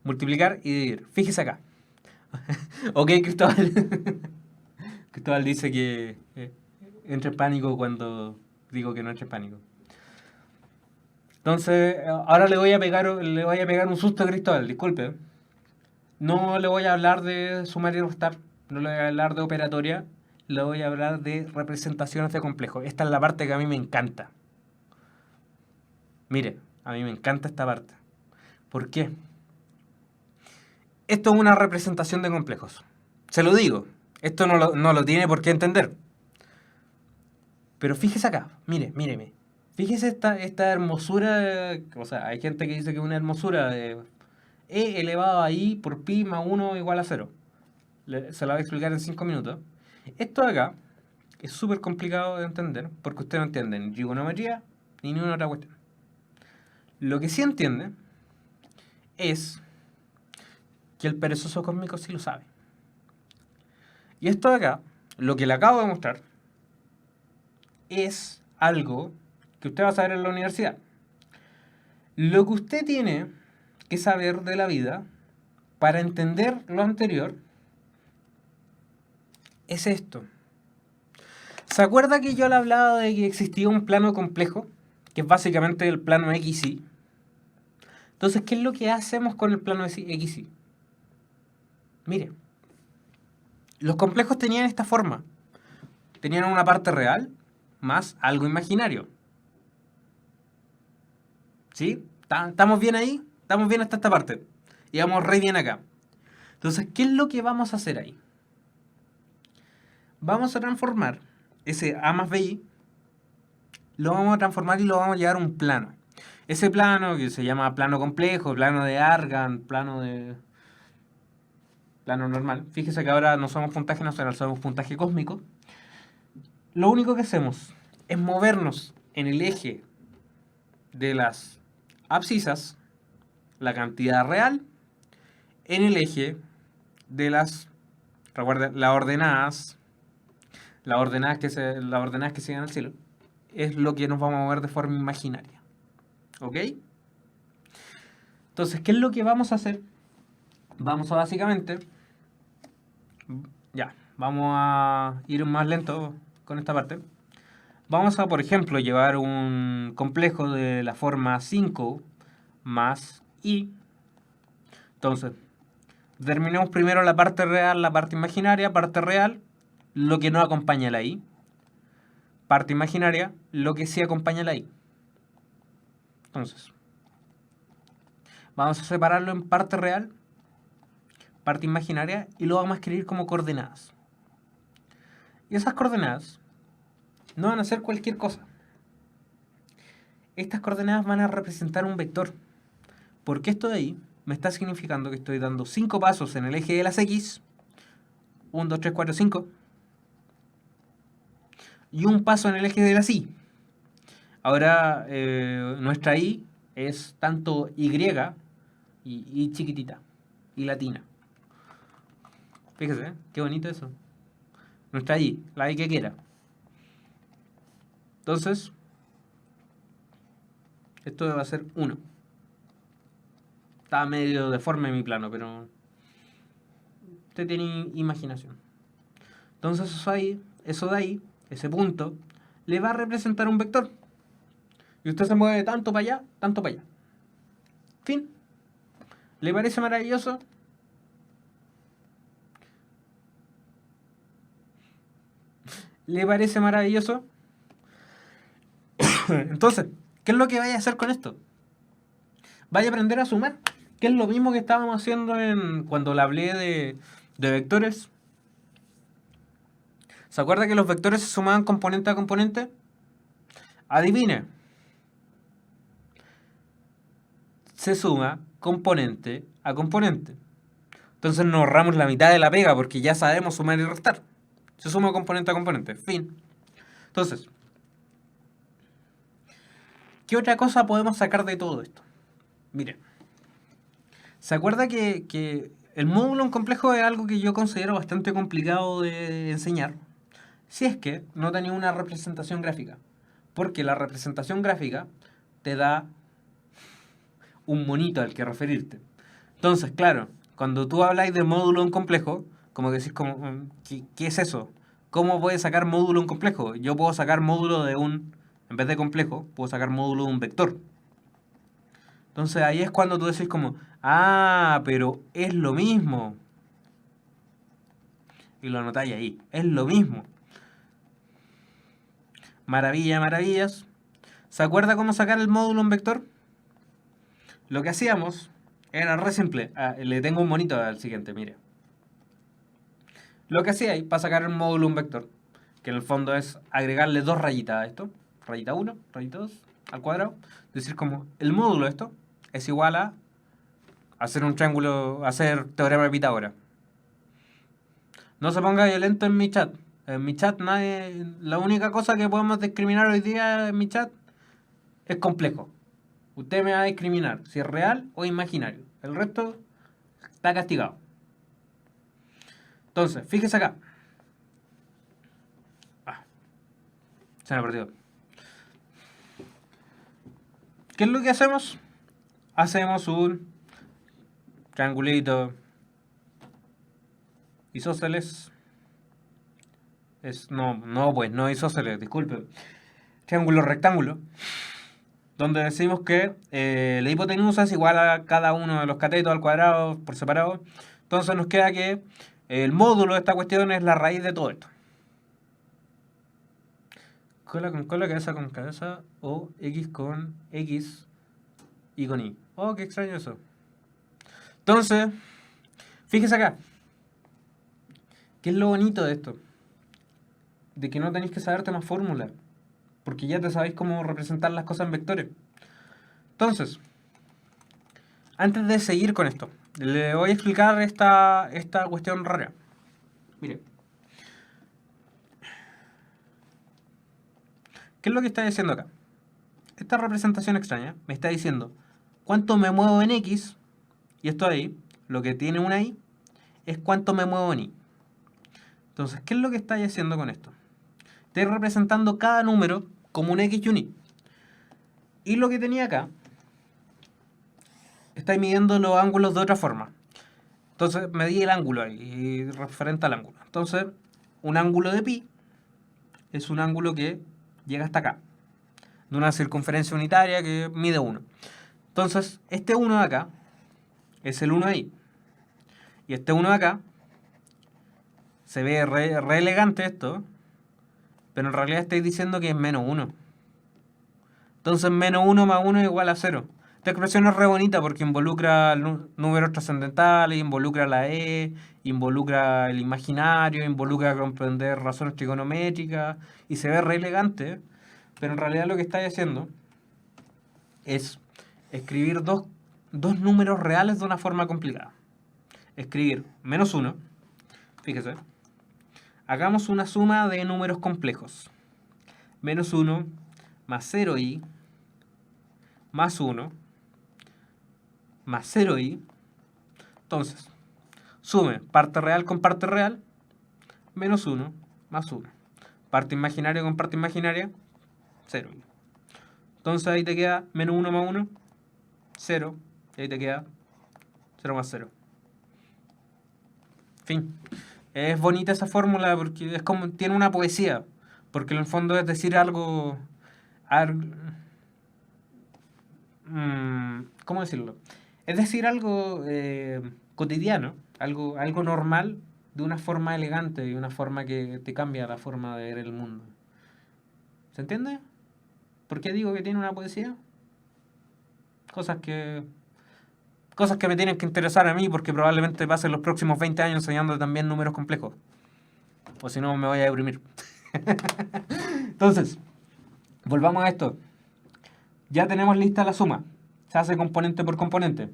Multiplicar y dividir. Fíjese acá. Ok, Cristóbal. Cristóbal dice que entre en pánico cuando digo que no entre en pánico. Entonces, ahora le voy a pegar un susto a Cristóbal, disculpe. No le voy a hablar de sumar y restar, no le voy a hablar de operatoria, le voy a hablar de representaciones de complejos. Esta es la parte que a mí me encanta. Mire, a mí me encanta esta parte. ¿Por qué? Esto es una representación de complejos. Se lo digo, esto no lo tiene por qué entender. Pero fíjese acá, míreme. Fíjese esta hermosura, o sea, hay gente que dice que es una hermosura de e elevado a i por pi más 1 igual a 0. Se la voy a explicar en 5 minutos. Esto de acá es súper complicado de entender porque usted no entiende ni trigonometría ni ninguna otra cuestión. Lo que sí entiende es que el perezoso cósmico sí lo sabe. Y esto de acá, lo que le acabo de mostrar, es algo que usted va a saber en la universidad. Lo que usted tiene que saber de la vida para entender lo anterior es esto. ¿Se acuerda que yo le hablaba de que existía un plano complejo? Que es básicamente el plano XY. Entonces, ¿qué es lo que hacemos con el plano XY? Mire, los complejos tenían esta forma. Tenían una parte real más algo imaginario. ¿Sí? ¿Estamos bien ahí? Estamos bien hasta esta parte. Y vamos re bien acá. Entonces, ¿qué es lo que vamos a hacer ahí? Vamos a transformar ese A más BI, lo vamos a transformar y lo vamos a llevar a un plano. Ese plano que se llama plano complejo, plano de Argand, plano normal. Fíjese que ahora no somos puntaje nacional, somos puntaje cósmico. Lo único que hacemos es movernos en el eje de las abscisas, la cantidad real, en el eje de las, recuerden, las ordenadas que siguen al cielo, es lo que nos vamos a mover de forma imaginaria. ¿Ok? Entonces, ¿qué es lo que vamos a hacer? Vamos a básicamente, vamos a ir más lento con esta parte. Vamos a, por ejemplo, llevar un complejo de la forma 5 más i. Entonces, terminemos primero la parte real, la parte imaginaria. Parte real, lo que no acompaña la i. Parte imaginaria, lo que sí acompaña la i. Entonces, vamos a separarlo en parte real, parte imaginaria, y lo vamos a escribir como coordenadas. Y esas coordenadas no van a ser cualquier cosa. Estas coordenadas van a representar un vector. Porque esto de ahí me está significando que estoy dando 5 pasos en el eje de las X. 1, 2, 3, 4, 5. Y un paso en el eje de las Y. Ahora, nuestra Y es tanto y chiquitita, y latina. Fíjese, qué bonito eso. Nuestra Y, la Y que quiera. Entonces, esto va a ser 1. Está medio deforme mi plano, pero usted tiene imaginación. Entonces eso de ahí, ese punto, le va a representar un vector. Y usted se mueve tanto para allá, tanto para allá. Fin. ¿Le parece maravilloso? ¿Le parece maravilloso? Entonces, ¿qué es lo que vaya a hacer con esto? Vaya a aprender a sumar. Que es lo mismo que estábamos haciendo cuando le hablé de vectores. ¿Se acuerda que los vectores se sumaban componente a componente? Adivine. Se suma componente a componente. Entonces nos ahorramos la mitad de la pega porque ya sabemos sumar y restar. Se suma componente a componente. Fin. Entonces, ¿qué otra cosa podemos sacar de todo esto? Miren, ¿se acuerda que el módulo en complejo es algo que yo considero bastante complicado de enseñar? Si es que no tenía una representación gráfica. Porque la representación gráfica te da un monito al que referirte. Entonces, claro, cuando tú habláis de módulo en complejo, como decís, como, ¿qué es eso? ¿Cómo puedes sacar módulo en complejo? Yo puedo sacar módulo de un, en vez de complejo, puedo sacar módulo de un vector. Entonces ahí es cuando tú decís como, ah, pero es lo mismo. Y lo anotáis ahí, es lo mismo. Maravilla, maravillas. ¿Se acuerda cómo sacar el módulo en vector? Lo que hacíamos era re simple. Le tengo un monito al siguiente, mire. Lo que hacía ahí para sacar el módulo en vector, que en el fondo es agregarle dos rayitas a esto, rayita 1, rayita 2, al cuadrado, decir como el módulo de esto es igual a hacer un triángulo, hacer teorema de Pitágoras. No se ponga violento en mi chat. En mi chat la única cosa que podemos discriminar hoy día en mi chat es complejo. Usted me va a discriminar si es real o imaginario. El resto está castigado. Entonces, fíjese acá. Se me ha perdido. ¿Qué es lo que hacemos? Hacemos un triangulito isósceles. No isósceles, disculpe. Triángulo rectángulo. Donde decimos que la hipotenusa es igual a cada uno de los catetos al cuadrado por separado. Entonces nos queda que el módulo de esta cuestión es la raíz de todo esto. Cola con cola, cabeza con cabeza, o X con X y con Y. Oh, qué extraño eso. Entonces, fíjese acá. ¿Qué es lo bonito de esto? De que no tenéis que saberte más fórmulas. Porque ya te sabéis cómo representar las cosas en vectores. Entonces, antes de seguir con esto, le voy a explicar esta cuestión rara. Mire. ¿Qué es lo que está diciendo acá? Esta representación extraña me está diciendo cuánto me muevo en X, y esto ahí, lo que tiene una Y, es cuánto me muevo en Y. Entonces, ¿qué es lo que estáis haciendo con esto? Estoy representando cada número como un X y un Y. Y lo que tenía acá, estáis midiendo los ángulos de otra forma. Entonces, medí el ángulo ahí, referente al ángulo. Entonces, un ángulo de pi es un ángulo que llega hasta acá, de una circunferencia unitaria que mide 1. Entonces, este 1 de acá es el 1 de ahí. Y este 1 de acá, se ve re elegante esto, pero en realidad estáis diciendo que es menos 1. Entonces, menos 1 más 1 es igual a 0. Esta expresión es re bonita porque involucra números trascendentales, involucra la E, involucra el imaginario, involucra comprender razones trigonométricas y se ve re elegante, pero en realidad lo que estáis haciendo es escribir dos números reales de una forma complicada. Escribir menos 1, fíjese, hagamos una suma de números complejos. Menos 1 más 0i más 1 más 0i. Entonces, sume parte real con parte real, menos 1 más 1. Parte imaginaria con parte imaginaria, 0i. Entonces ahí te queda menos 1 más 1, 0. Y ahí te queda 0 más 0. Fin. Es bonita esa fórmula porque es como tiene una poesía. Porque en el fondo es decir algo... ¿cómo decirlo? Es decir algo cotidiano, algo normal, de una forma elegante, de una forma que te cambia la forma de ver el mundo. ¿Se entiende? ¿Por qué digo que tiene una poesía? Cosas que me tienen que interesar a mí porque probablemente pasen los próximos 20 años enseñando también números complejos. O si no, me voy a deprimir. Entonces, Volvamos a esto. Ya tenemos lista la suma. Se hace componente por componente.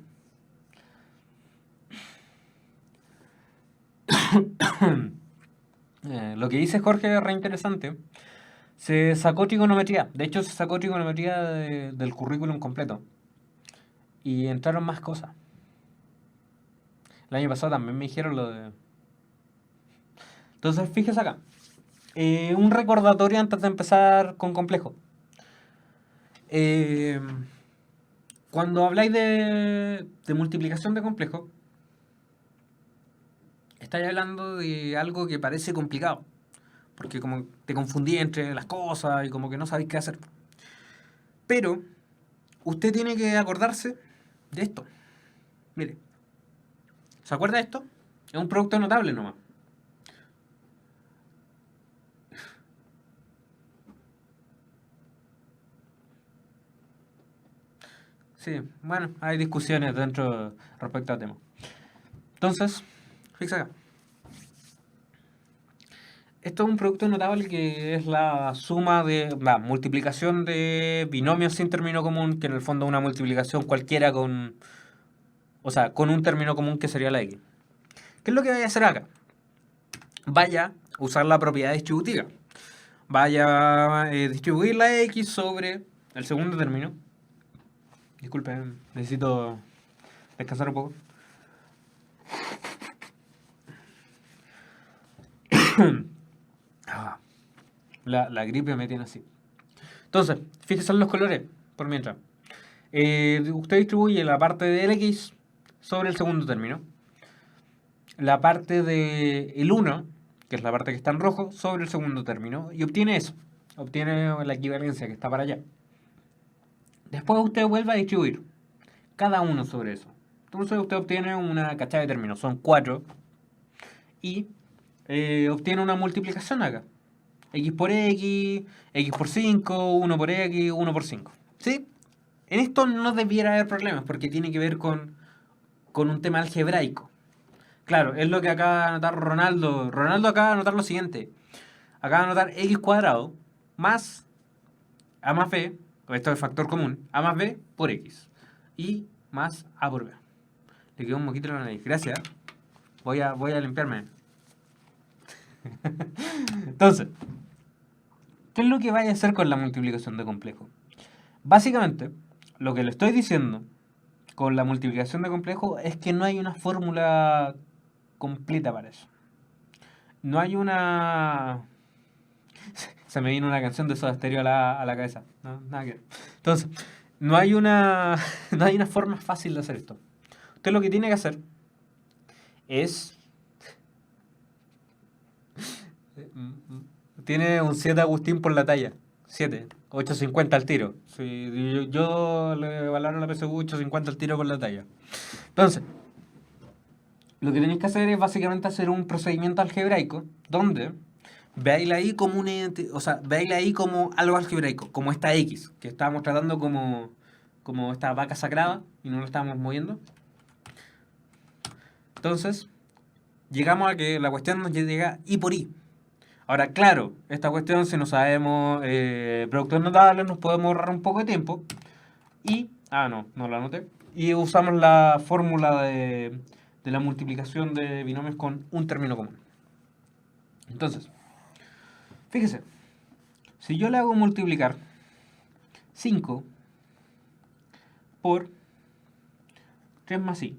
Lo que dice Jorge es re interesante. Se sacó trigonometría. De hecho, se sacó trigonometría del currículum completo. Y entraron más cosas. El año pasado también me dijeron lo de... Entonces, fíjese acá. Un recordatorio antes de empezar con complejo. Eh, Cuando habláis de multiplicación de complejo, estáis hablando de algo que parece complicado. Porque como te confundí entre las cosas y como que no sabéis qué hacer. Pero usted tiene que acordarse de esto. Mire, ¿se acuerda de esto? Es un producto notable nomás. Sí, bueno, hay discusiones dentro respecto al tema. Entonces, fíjese acá. Esto es un producto notable que es la suma de, multiplicación de binomios sin término común, que en el fondo es una multiplicación cualquiera con, o sea, con un término común que sería la x. ¿Qué es lo que vaya a hacer acá? Vaya a usar la propiedad distributiva. Vaya a distribuir la x sobre el segundo término. Disculpen, necesito descansar un poco. La gripe me tiene así. Entonces, fíjense en los colores, por mientras. Usted distribuye la parte del x sobre el segundo término. La parte del 1, que es la parte que está en rojo, sobre el segundo término. Y obtiene eso. Obtiene la equivalencia que está para allá. Después usted vuelve a distribuir cada uno sobre eso. Entonces usted obtiene una cachada de términos. Son 4. Y obtiene una multiplicación acá. X por X, X por 5, 1 por X, 1 por 5. ¿Sí? En esto no debiera haber problemas porque tiene que ver con un tema algebraico. Claro, es lo que acaba de anotar Ronaldo. Ronaldo acaba de anotar lo siguiente. Acaba de anotar X cuadrado más A más B, esto es factor común, A más B por X. Y más A por B. Le quedó un moquito en la nariz. Gracias. Voy a limpiarme. Entonces, ¿qué es lo que vaya a hacer con la multiplicación de complejo? Básicamente, lo que le estoy diciendo con la multiplicación de complejo es que no hay una fórmula completa para eso. No hay una... Se me vino una canción de Soda Stereo a la cabeza. No, nada que ver. Entonces, no hay una forma fácil de hacer esto. Usted lo que tiene que hacer es... Tiene un 7 Agustín por la talla. 7. 8.50 al tiro. Sí, yo le valoro la PSU 8.50 al tiro por la talla. Entonces, lo que tenéis que hacer es básicamente hacer un procedimiento algebraico donde veáis ahí como veáis ahí como algo algebraico, como esta X, que estábamos tratando como esta vaca sagrada y no lo estábamos moviendo. Entonces, llegamos a que la cuestión nos llega I por I. Ahora, claro, esta cuestión, si no sabemos productos notables, nos podemos ahorrar un poco de tiempo. Y, no la anoté. Y usamos la fórmula de la multiplicación de binomios con un término común. Entonces, fíjese, si yo le hago multiplicar 5 por 3 más i,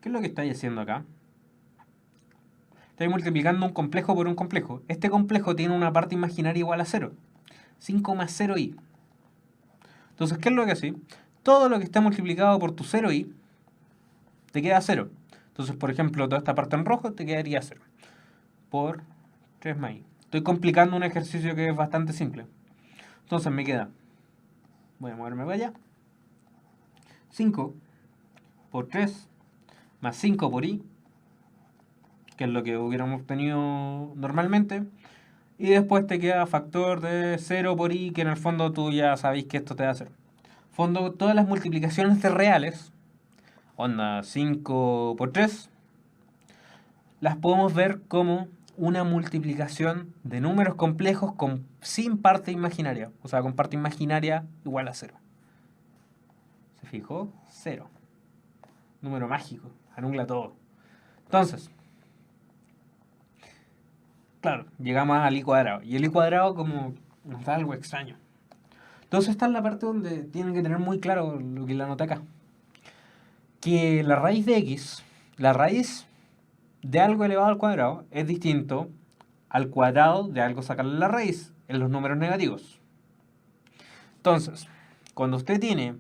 ¿qué es lo que estáis haciendo acá? Estáis multiplicando un complejo por un complejo. Este complejo tiene una parte imaginaria igual a 0. 5 más 0i. Entonces, ¿qué es lo que hace? Todo lo que está multiplicado por tu 0i te queda 0. Entonces, por ejemplo, toda esta parte en rojo te quedaría 0. Por 3 más i. Estoy complicando un ejercicio que es bastante simple. Entonces me queda... Voy a moverme para allá. 5 por 3 más 5 por i, que es lo que hubiéramos obtenido normalmente. Y después te queda factor de 0 por i, que en el fondo tú ya sabéis que esto te va a hacer. Fondo, todas las multiplicaciones de reales, onda 5 por 3, las podemos ver como una multiplicación de números complejos sin parte imaginaria. O sea, con parte imaginaria igual a 0. ¿Se fijó? 0. Número mágico. Anula todo. Entonces, claro, llegamos al i cuadrado. Y el i cuadrado como nos da algo extraño. Entonces esta es la parte donde tienen que tener muy claro lo que la anoté acá. Que la raíz de x, la raíz de algo elevado al cuadrado, es distinto al cuadrado de algo sacarle la raíz en los números negativos. Entonces, cuando usted tiene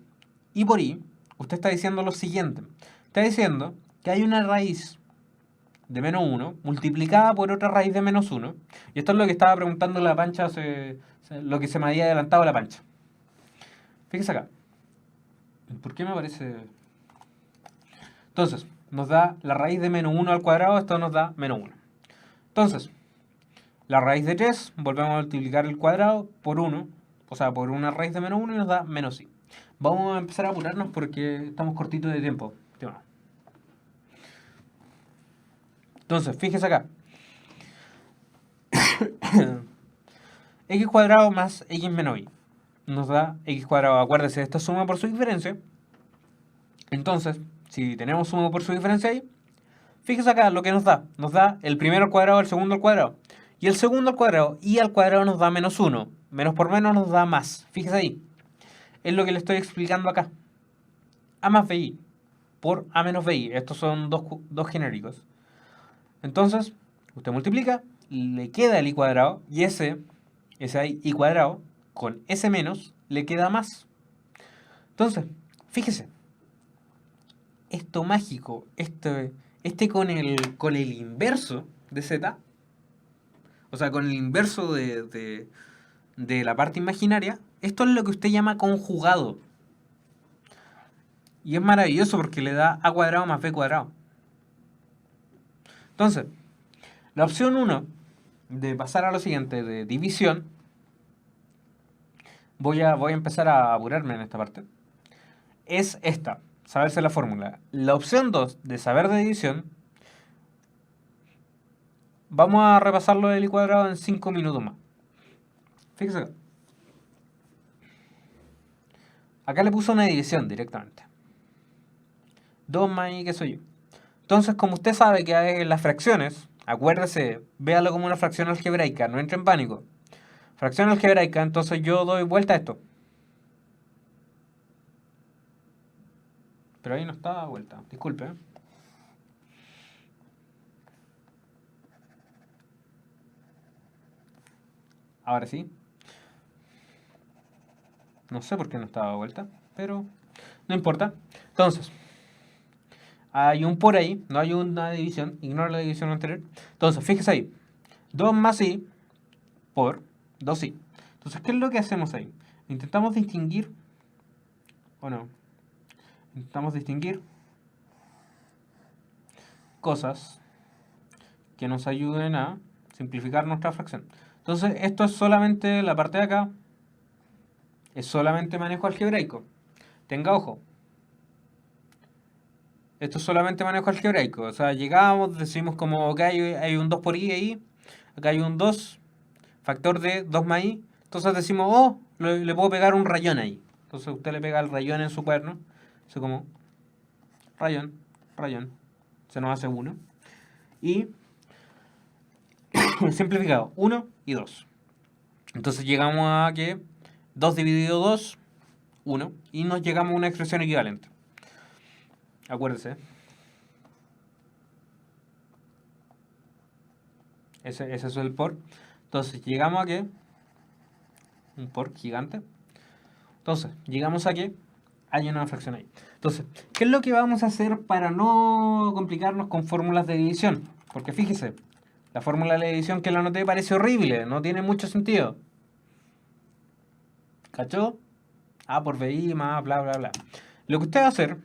i por i, usted está diciendo lo siguiente. Está diciendo que hay una raíz de menos 1 multiplicada por otra raíz de menos 1. Y esto es lo que estaba preguntando la Pancha, lo que se me había adelantado la Pancha. Fíjese acá. ¿Por qué me aparece...? Entonces, nos da la raíz de menos 1 al cuadrado, esto nos da menos 1. Entonces, la raíz de 3, volvemos a multiplicar el cuadrado por 1, o sea, por una raíz de menos 1 y nos da menos i. Vamos a empezar a apurarnos porque estamos cortitos de tiempo. Entonces, fíjese acá. X cuadrado más x menos y nos da x cuadrado. Acuérdese, esto es suma por su diferencia. Entonces, si tenemos suma por su diferencia ahí, fíjese acá lo que nos da. Nos da el primero al cuadrado, el segundo al cuadrado. Y el segundo al cuadrado y al cuadrado nos da menos 1. Menos por menos nos da más. Fíjese ahí. Es lo que le estoy explicando acá. A más bi por a menos bi. Estos son dos genéricos. Entonces, usted multiplica, le queda el i cuadrado, y ese i cuadrado, con ese menos, le queda más. Entonces, fíjese, esto mágico, con el inverso de z, o sea, con el inverso de la parte imaginaria, esto es lo que usted llama conjugado. Y es maravilloso porque le da a cuadrado más b cuadrado. Entonces, la opción 1 de pasar a lo siguiente, de división, voy a empezar a apurarme en esta parte, es esta, saberse la fórmula. La opción 2 de saber de división, vamos a repasarlo del i cuadrado en 5 minutos más. Fíjese acá. Acá le puso una división directamente. 2 más i, qué soy yo. Entonces, como usted sabe que hay las fracciones, acuérdese, véalo como una fracción algebraica, no entre en pánico. Fracción algebraica, entonces yo doy vuelta a esto. Pero ahí no está dada vuelta, disculpe. Ahora sí. No sé por qué no está dada vuelta, pero no importa. Entonces, hay un por ahí, no hay una división, ignora la división anterior. Entonces, fíjese ahí, 2 más i por 2i. Entonces, ¿qué es lo que hacemos ahí? Intentamos distinguir, o no, intentamos distinguir cosas que nos ayuden a simplificar nuestra fracción. Entonces, esto es solamente la parte de acá, es solamente manejo algebraico. Tenga ojo. Esto es solamente manejo algebraico. O sea, llegamos, decimos como, ok, hay un 2 por i ahí. Acá hay un 2, factor de 2 más i. Entonces decimos, oh, le puedo pegar un rayón ahí. Entonces usted le pega el rayón en su cuaderno. Así como, rayón, rayón. Se nos hace 1. Y, simplificado, 1 y 2. Entonces llegamos a que 2 dividido 2, 1. Y nos llegamos a una expresión equivalente. Acuérdese. Ese es el por. Entonces, llegamos a que... un por gigante. Entonces, llegamos a que hay una fracción ahí. Entonces, ¿qué es lo que vamos a hacer para no complicarnos con fórmulas de división? Porque fíjese, la fórmula de división que la anoté parece horrible, no tiene mucho sentido. ¿Cachó? A por bi más bla bla bla. Lo que usted va a hacer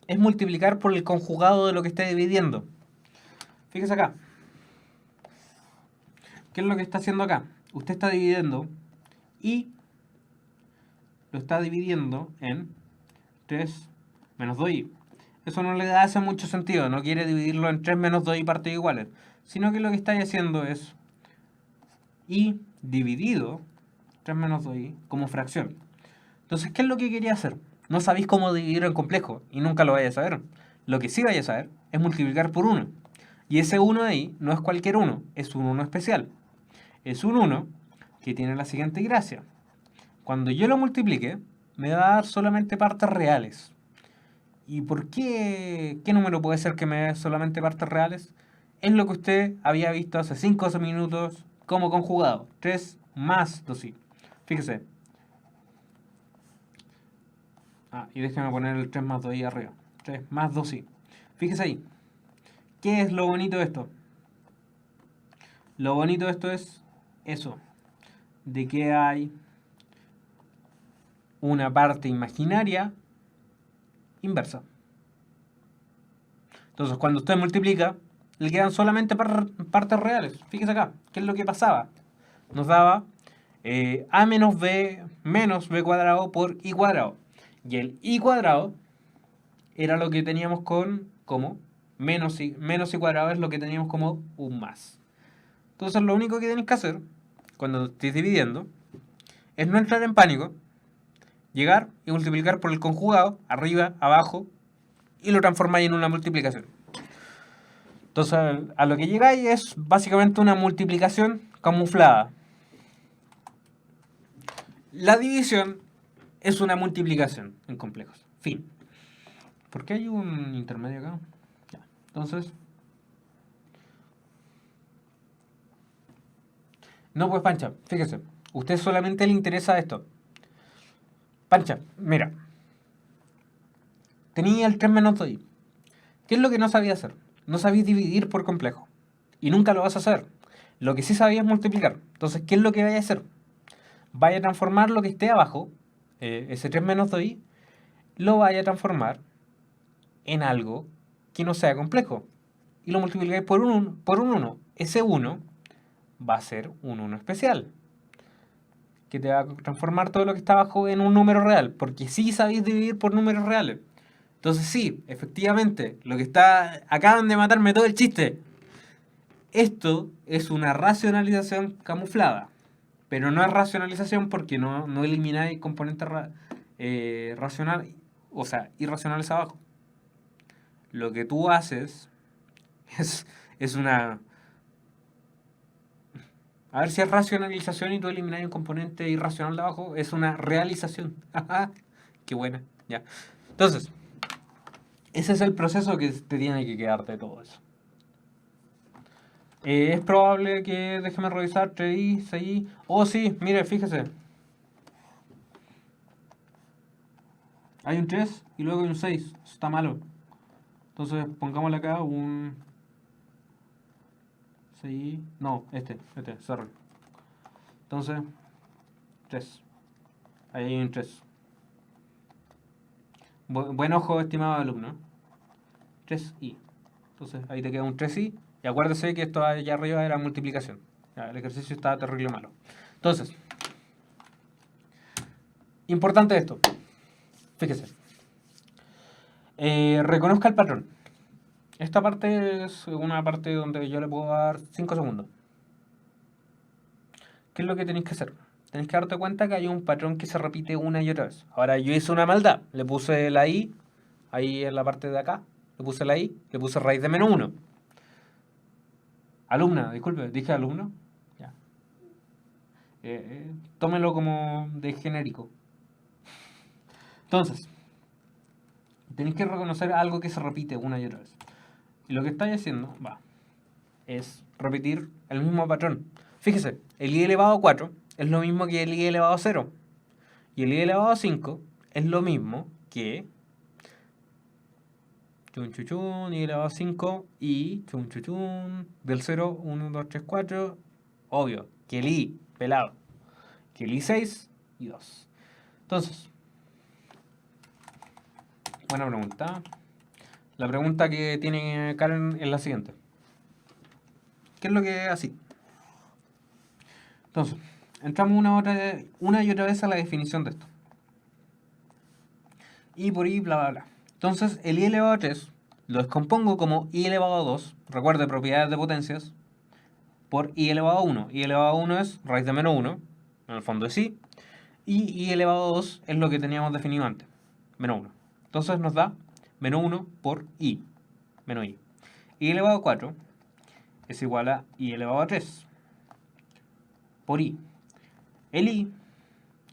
es multiplicar por el conjugado de lo que esté dividiendo. Fíjese acá. ¿Qué es lo que está haciendo acá? Usted está dividiendo y lo está dividiendo en 3 menos 2i. eso no le hace mucho sentido. No quiere dividirlo en 3 menos 2 y partes iguales. Sino que lo que estáis haciendo es y dividido 3 menos 2i como fracción. Entonces, ¿qué es lo que quería hacer? No sabéis cómo dividir en complejo y nunca lo vais a saber. Lo que sí vais a saber es multiplicar por 1. Y ese 1 de ahí no es cualquier 1, es un 1 especial. Es un 1 que tiene la siguiente gracia. Cuando yo lo multiplique, me va a dar solamente partes reales. ¿Y por qué? ¿Qué número puede ser que me dé solamente partes reales? Es lo que usted había visto hace 5 minutos como conjugado. 3 más 2i. Fíjese. Y déjeme poner el 3 más 2i arriba. 3 más 2i. Fíjese ahí. ¿Qué es lo bonito de esto? Lo bonito de esto es eso. De que hay una parte imaginaria inversa. Entonces, cuando usted multiplica, le quedan solamente partes reales. Fíjese acá, ¿qué es lo que pasaba? Nos daba a menos b menos b cuadrado por i cuadrado. Y el i cuadrado era lo que teníamos como menos i cuadrado es lo que teníamos como un más. Entonces, lo único que tenéis que hacer cuando estéis dividiendo es no entrar en pánico, llegar y multiplicar por el conjugado, arriba, abajo, y lo transformáis en una multiplicación. Entonces, a lo que llegáis es básicamente una multiplicación camuflada. La división es una multiplicación en complejos. Fin. ¿Por qué hay un intermedio acá? Ya. Entonces, no, pues Pancha, fíjese, usted solamente le interesa esto. Pancha, mira, tenía el 3 menos 2i. ¿Qué es lo que no sabía hacer? No sabía dividir por complejo. Y nunca lo vas a hacer. Lo que sí sabía es multiplicar. Entonces, ¿qué es lo que vaya a hacer? Vaya a transformar lo que esté abajo, ese 3 menos 2i, lo vaya a transformar en algo que no sea complejo. Y lo multiplicáis por un 1. Ese 1 va a ser un 1 especial, que te va a transformar todo lo que está abajo en un número real, porque sí sabéis dividir por números reales. Entonces sí, efectivamente, lo que está... Acaban de matarme todo el chiste. Esto es una racionalización camuflada, pero no es racionalización porque no elimináis componentes racionales, o sea, irracionales abajo. Lo que tú haces es una... A ver si es racionalización y tú eliminas un componente irracional de abajo, es una realización. Qué buena, ya. Entonces, ese es el proceso que te tiene que quedar de todo eso. Es probable que, déjeme revisar, 3i, 6i. Oh, sí, mire, fíjese. Hay un 3 y luego hay un 6. Eso está malo. Entonces, pongámosle acá un 6i. No, sorry. Entonces, 3. Ahí hay un 3. Buen ojo, estimado alumno. 3i. Entonces, ahí te queda un 3i. Y acuérdese que esto allá arriba era multiplicación. Ya, el ejercicio estaba terrible malo. Entonces, importante esto. Fíjese. Reconozca el patrón. Esta parte es una parte donde yo le puedo dar 5 segundos. ¿Qué es lo que tenéis que hacer? Tenéis que darte cuenta que hay un patrón que se repite una y otra vez. Ahora, yo hice una maldad. Le puse la i, ahí en la parte de acá. Le puse la i, le puse raíz de menos 1. Alumna, disculpe, dije alumno. Ya. Tómelo como de genérico. Entonces, tenéis que reconocer algo que se repite una y otra vez. Y lo que estáis haciendo, es repetir el mismo patrón. Fíjese, el i elevado a 4 es lo mismo que el i elevado a 0. Y el i elevado a 5 es lo mismo que chun chuchun, i elevado a 5 y chun chuchun del 0, 1, 2, 3, 4. Obvio, que el i pelado, que el i 6 y 2. Entonces, buena pregunta. La pregunta que tiene Karen es la siguiente. ¿Qué es lo que es así? Entonces, entramos una y otra vez a la definición de esto. Y por ahí, bla, bla, bla. Entonces, el i elevado a 3 lo descompongo como i elevado a 2, recuerde propiedades de potencias, por i elevado a 1. I elevado a 1 es raíz de menos 1, en el fondo es i, y i elevado a 2 es lo que teníamos definido antes, menos 1. Entonces nos da menos 1 por i, menos i. I elevado a 4 es igual a i elevado a 3 por i. El i,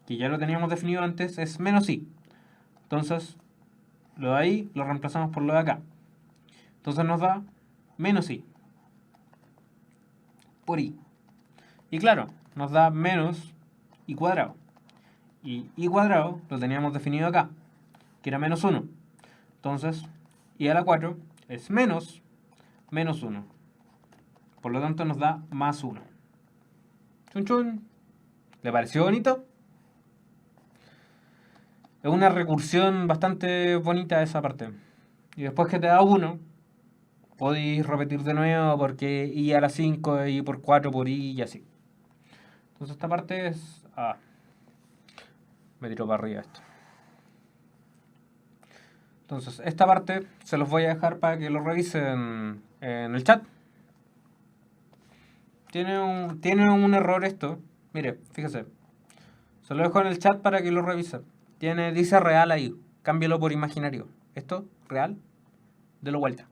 que ya lo teníamos definido antes, es menos i. Entonces, lo de ahí lo reemplazamos por lo de acá. Entonces nos da menos i por i. Y claro, nos da menos i cuadrado. Y i cuadrado lo teníamos definido acá, que era menos 1. Entonces, i a la 4 es menos 1. Por lo tanto nos da más 1. Chun chun. ¿Le pareció bonito? Es una recursión bastante bonita esa parte. Y después que te da 1, podéis repetir de nuevo porque i a la 5, i por 4 por i y así. Entonces esta parte es... me tiró para arriba esto. Entonces esta parte se los voy a dejar para que lo revisen en el chat. Tiene un error esto. Mire, fíjese. Se lo dejo en el chat para que lo revise. Dice real ahí. Cámbialo por imaginario. Esto, real, delo vuelta.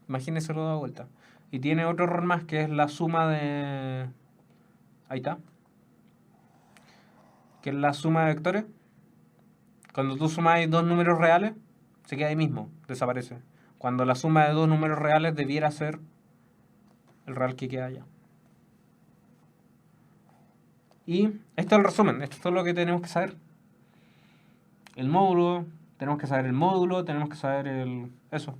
Imagínese lo da vuelta. Y tiene otro error más que es la suma de... Ahí está. Que es la suma de vectores. Cuando tú sumas dos números reales, se queda ahí mismo, desaparece. Cuando la suma de dos números reales debiera ser el real que queda allá. Y esto es el resumen, esto es todo lo que tenemos que saber. El módulo, tenemos que saber el módulo, tenemos que saber eso.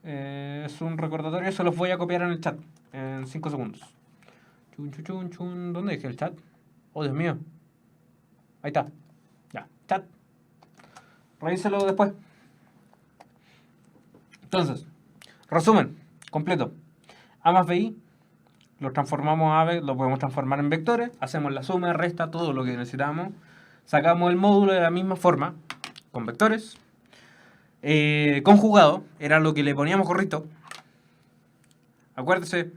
Es un recordatorio, se los voy a copiar en el chat en 5 segundos. Chun, chun, chun, chun. ¿Dónde dejé el chat? Oh, Dios mío. Ahí está. Ya, chat. Revíselo después. Entonces, resumen completo. A más bi lo transformamos a b, lo podemos transformar en vectores, hacemos la suma, resta, todo lo que necesitamos, sacamos el módulo de la misma forma, con vectores, conjugado, era lo que le poníamos gorrito. Acuérdese,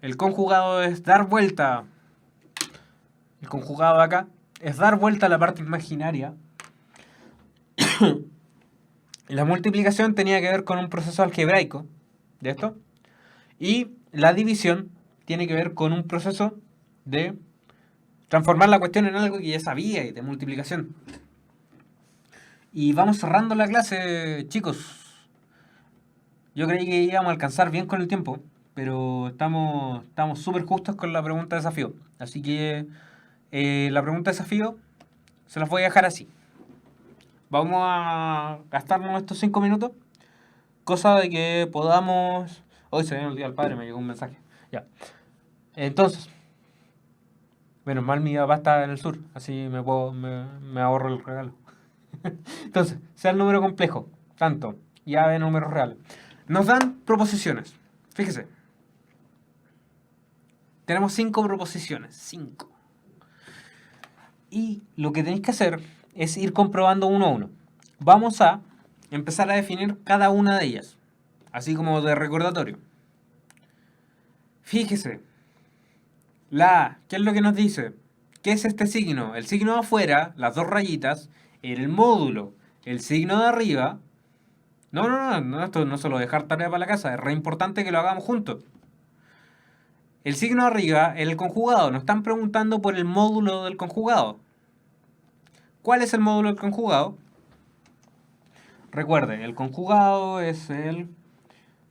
el conjugado es dar vuelta, el conjugado de acá, es dar vuelta a la parte imaginaria. La multiplicación tenía que ver con un proceso algebraico, de esto, y la división tiene que ver con un proceso de transformar la cuestión en algo que ya sabía, y de multiplicación. Y vamos cerrando la clase, chicos. Yo creí que íbamos a alcanzar bien con el tiempo, pero estamos súper justos con la pregunta de desafío. Así que la pregunta de desafío se las voy a dejar así. Vamos a gastarnos estos 5 minutos, cosa de que podamos... Hoy se viene el día del padre, me llegó un mensaje. Ya. Entonces, menos mal mi papá está en el sur, así me ahorro el regalo. Entonces, sea el número complejo, tanto, ya de números reales. Nos dan proposiciones. Fíjese. Tenemos 5 proposiciones. 5. Y lo que tenéis que hacer es ir comprobando uno a uno. Vamos a empezar a definir cada una de ellas, así como de recordatorio. Fíjese, la A, ¿qué es lo que nos dice? ¿Qué es este signo? El signo de afuera, las dos rayitas, el módulo, el signo de arriba. No, esto no solo dejar tarea para la casa, es re importante que lo hagamos juntos. El signo de arriba, el conjugado, nos están preguntando por el módulo del conjugado. ¿Cuál es el módulo del conjugado? Recuerde, el conjugado es el...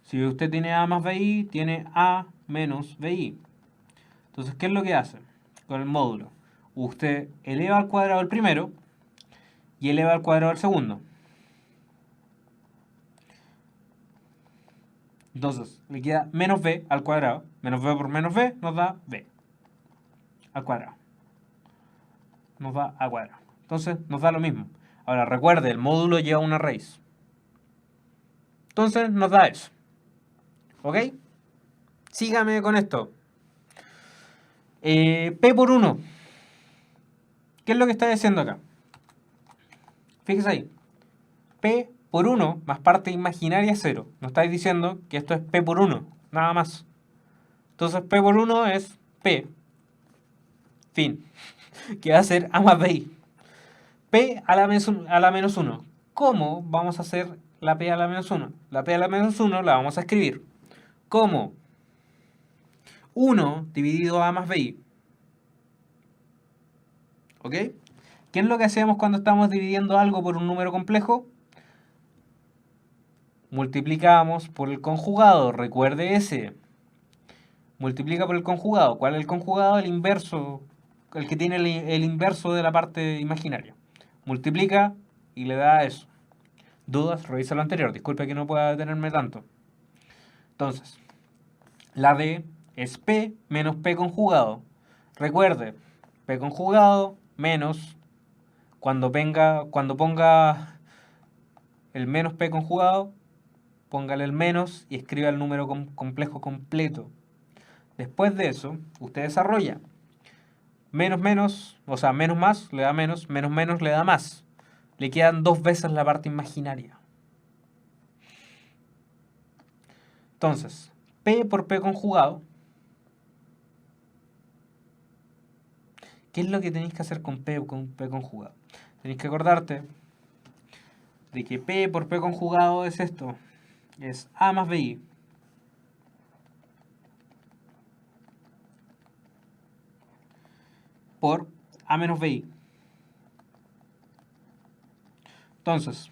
Si usted tiene A más BI, tiene A menos BI. Entonces, ¿qué es lo que hace con el módulo? Usted eleva al cuadrado el primero y eleva al cuadrado el segundo. Entonces, le queda menos B al cuadrado. Menos B por menos B nos da B al cuadrado. Nos da A cuadrado. Entonces, nos da lo mismo. Ahora, recuerde, el módulo lleva una raíz. Entonces, nos da eso. ¿Ok? Sígame con esto. P por 1. ¿Qué es lo que está diciendo acá? Fíjese ahí. P por 1 más parte imaginaria es 0. Nos estáis diciendo que esto es P por 1, nada más. Entonces P por 1 es P. Fin. Que va a ser A más BI. P a la menos 1. ¿Cómo vamos a hacer la P a la menos 1? La P a la menos 1 la vamos a escribir como 1 dividido A más BI. ¿Ok? ¿Qué es lo que hacemos cuando estamos dividiendo algo por un número complejo? Multiplicamos por el conjugado. Recuerde ese. Multiplica por el conjugado. ¿Cuál es el conjugado? El inverso. El que tiene el inverso de la parte imaginaria. Multiplica y le da eso. ¿Dudas? Revisa lo anterior. Disculpe que no pueda detenerme tanto. Entonces, la D es P menos P conjugado. Recuerde, P conjugado menos, cuando ponga el menos P conjugado, póngale el menos y escriba el número complejo completo. Después de eso, usted desarrolla. Menos menos, o sea, menos más le da menos, menos menos le da más. Le quedan 2 veces la parte imaginaria. Entonces, P por P conjugado. ¿Qué es lo que tenéis que hacer con P conjugado? Tenéis que acordarte de que P por P conjugado es esto. Es A más BI. Por A menos BI. Entonces,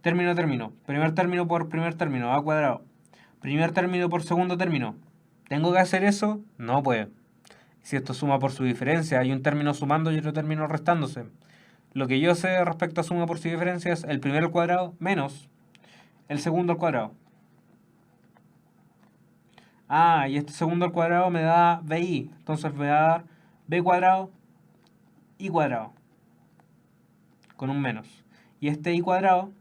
término a término. Primer término por primer término, A cuadrado. Primer término por segundo término. ¿Tengo que hacer eso? No, pues. Si esto suma por su diferencia, hay un término sumando y otro término restándose. Lo que yo sé respecto a suma por su diferencia es el primero al cuadrado menos el segundo al cuadrado. Ah, y este segundo al cuadrado me da BI. Entonces me va a dar B cuadrado I cuadrado. Con un menos. Y este I cuadrado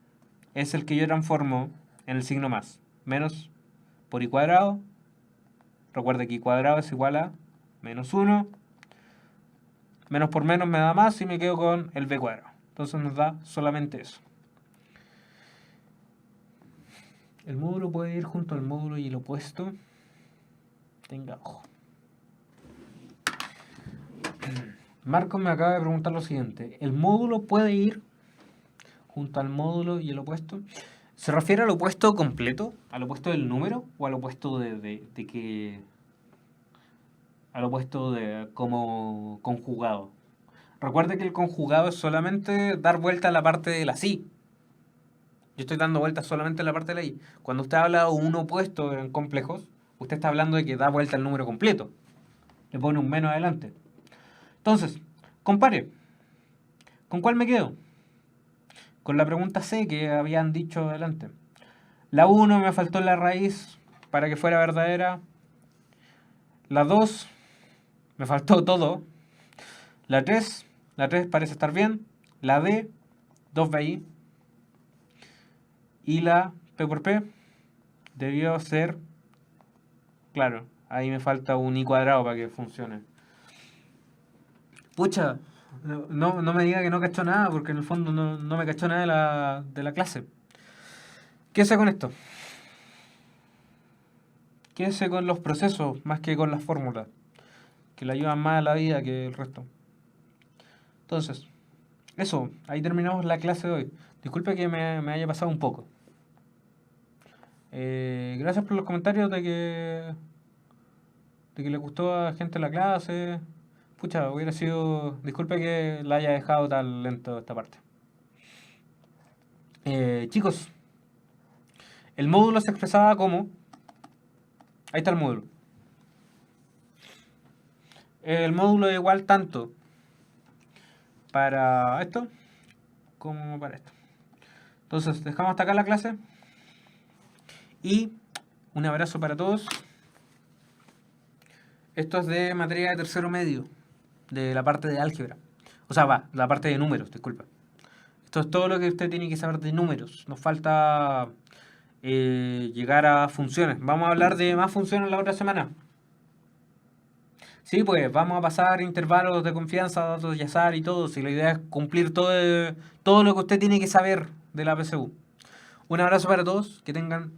es el que yo transformo en el signo más. Menos por I cuadrado. Recuerde que I cuadrado es igual a menos 1. Menos por menos me da más y me quedo con el B cuadrado. Entonces nos da solamente eso. El módulo puede ir junto al módulo y el opuesto. Tenga ojo. Marcos me acaba de preguntar lo siguiente. ¿El módulo puede ir junto al módulo y el opuesto? ¿Se refiere al opuesto completo? ¿Al opuesto del número? ¿O al opuesto de que... al opuesto de como conjugado? Recuerde que el conjugado es solamente dar vuelta a la parte de la sí. Yo estoy dando vuelta solamente a la parte de la i. Cuando usted habla de un opuesto en complejos, usted está hablando de que da vuelta al número completo. Le pone un menos adelante. Entonces, compare. ¿Con cuál me quedo? Con la pregunta C que habían dicho adelante. La 1 me faltó la raíz para que fuera verdadera. La 2 me faltó todo. La 3 parece estar bien. La D, 2BI. Y la P por P debió ser... Claro, ahí me falta un I cuadrado para que funcione. Pucha, no me diga que no cachó nada, porque en el fondo no me cachó nada de la clase. Quédese con esto. Quédese con los procesos más que con las fórmulas, que le ayudan más a la vida que el resto. Entonces, eso, ahí terminamos la clase de hoy. Disculpe que me haya pasado un poco. Gracias por los comentarios de que le gustó a gente la clase. Pucha, hubiera sido... Disculpe que la haya dejado tan lento esta parte. Chicos, el módulo se expresaba como... Ahí está el módulo. El módulo es igual tanto para esto como para esto. Entonces, dejamos hasta acá la clase. Y un abrazo para todos. Esto es de materia de tercero medio, de la parte de álgebra. O sea, la parte de números, disculpa. Esto es todo lo que usted tiene que saber de números. Nos falta llegar a funciones. Vamos a hablar de más funciones la otra semana. Sí, pues vamos a pasar intervalos de confianza, datos y azar y todo. Si la idea es cumplir todo lo que usted tiene que saber de la PSU. Un abrazo para todos, que tengan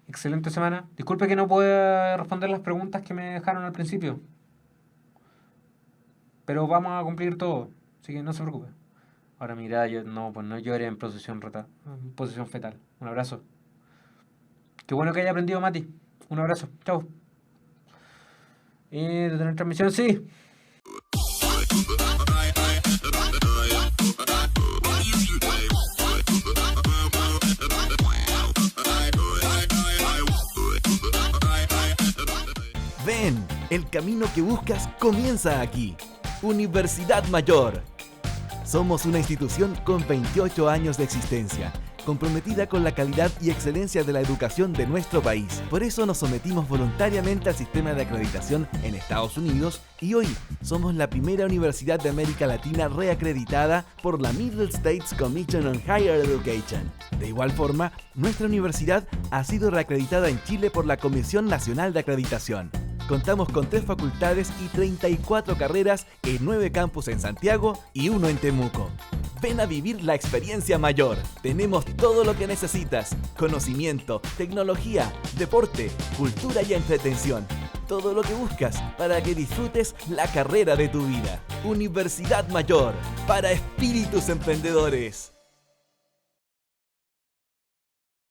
excelente semana. Disculpe que no pueda responder las preguntas que me dejaron al principio, pero vamos a cumplir todo, así que no se preocupe. Ahora mira, pues no llore en en posición fetal. Un abrazo. Qué bueno que haya aprendido, Mati. Un abrazo. Chao. Detener transmisión, sí. Ven, el camino que buscas comienza aquí. Universidad Mayor. Somos una institución con 28 años de existencia, comprometida con la calidad y excelencia de la educación de nuestro país. Por eso nos sometimos voluntariamente al sistema de acreditación en Estados Unidos y hoy somos la primera universidad de América Latina reacreditada por la Middle States Commission on Higher Education. De igual forma, nuestra universidad ha sido reacreditada en Chile por la Comisión Nacional de Acreditación. Contamos con 3 facultades y 34 carreras en 9 campus en Santiago y 1 en Temuco. Ven a vivir la experiencia mayor. Tenemos todo lo que necesitas: conocimiento, tecnología, deporte, cultura y entretención. Todo lo que buscas para que disfrutes la carrera de tu vida. Universidad Mayor, para espíritus emprendedores.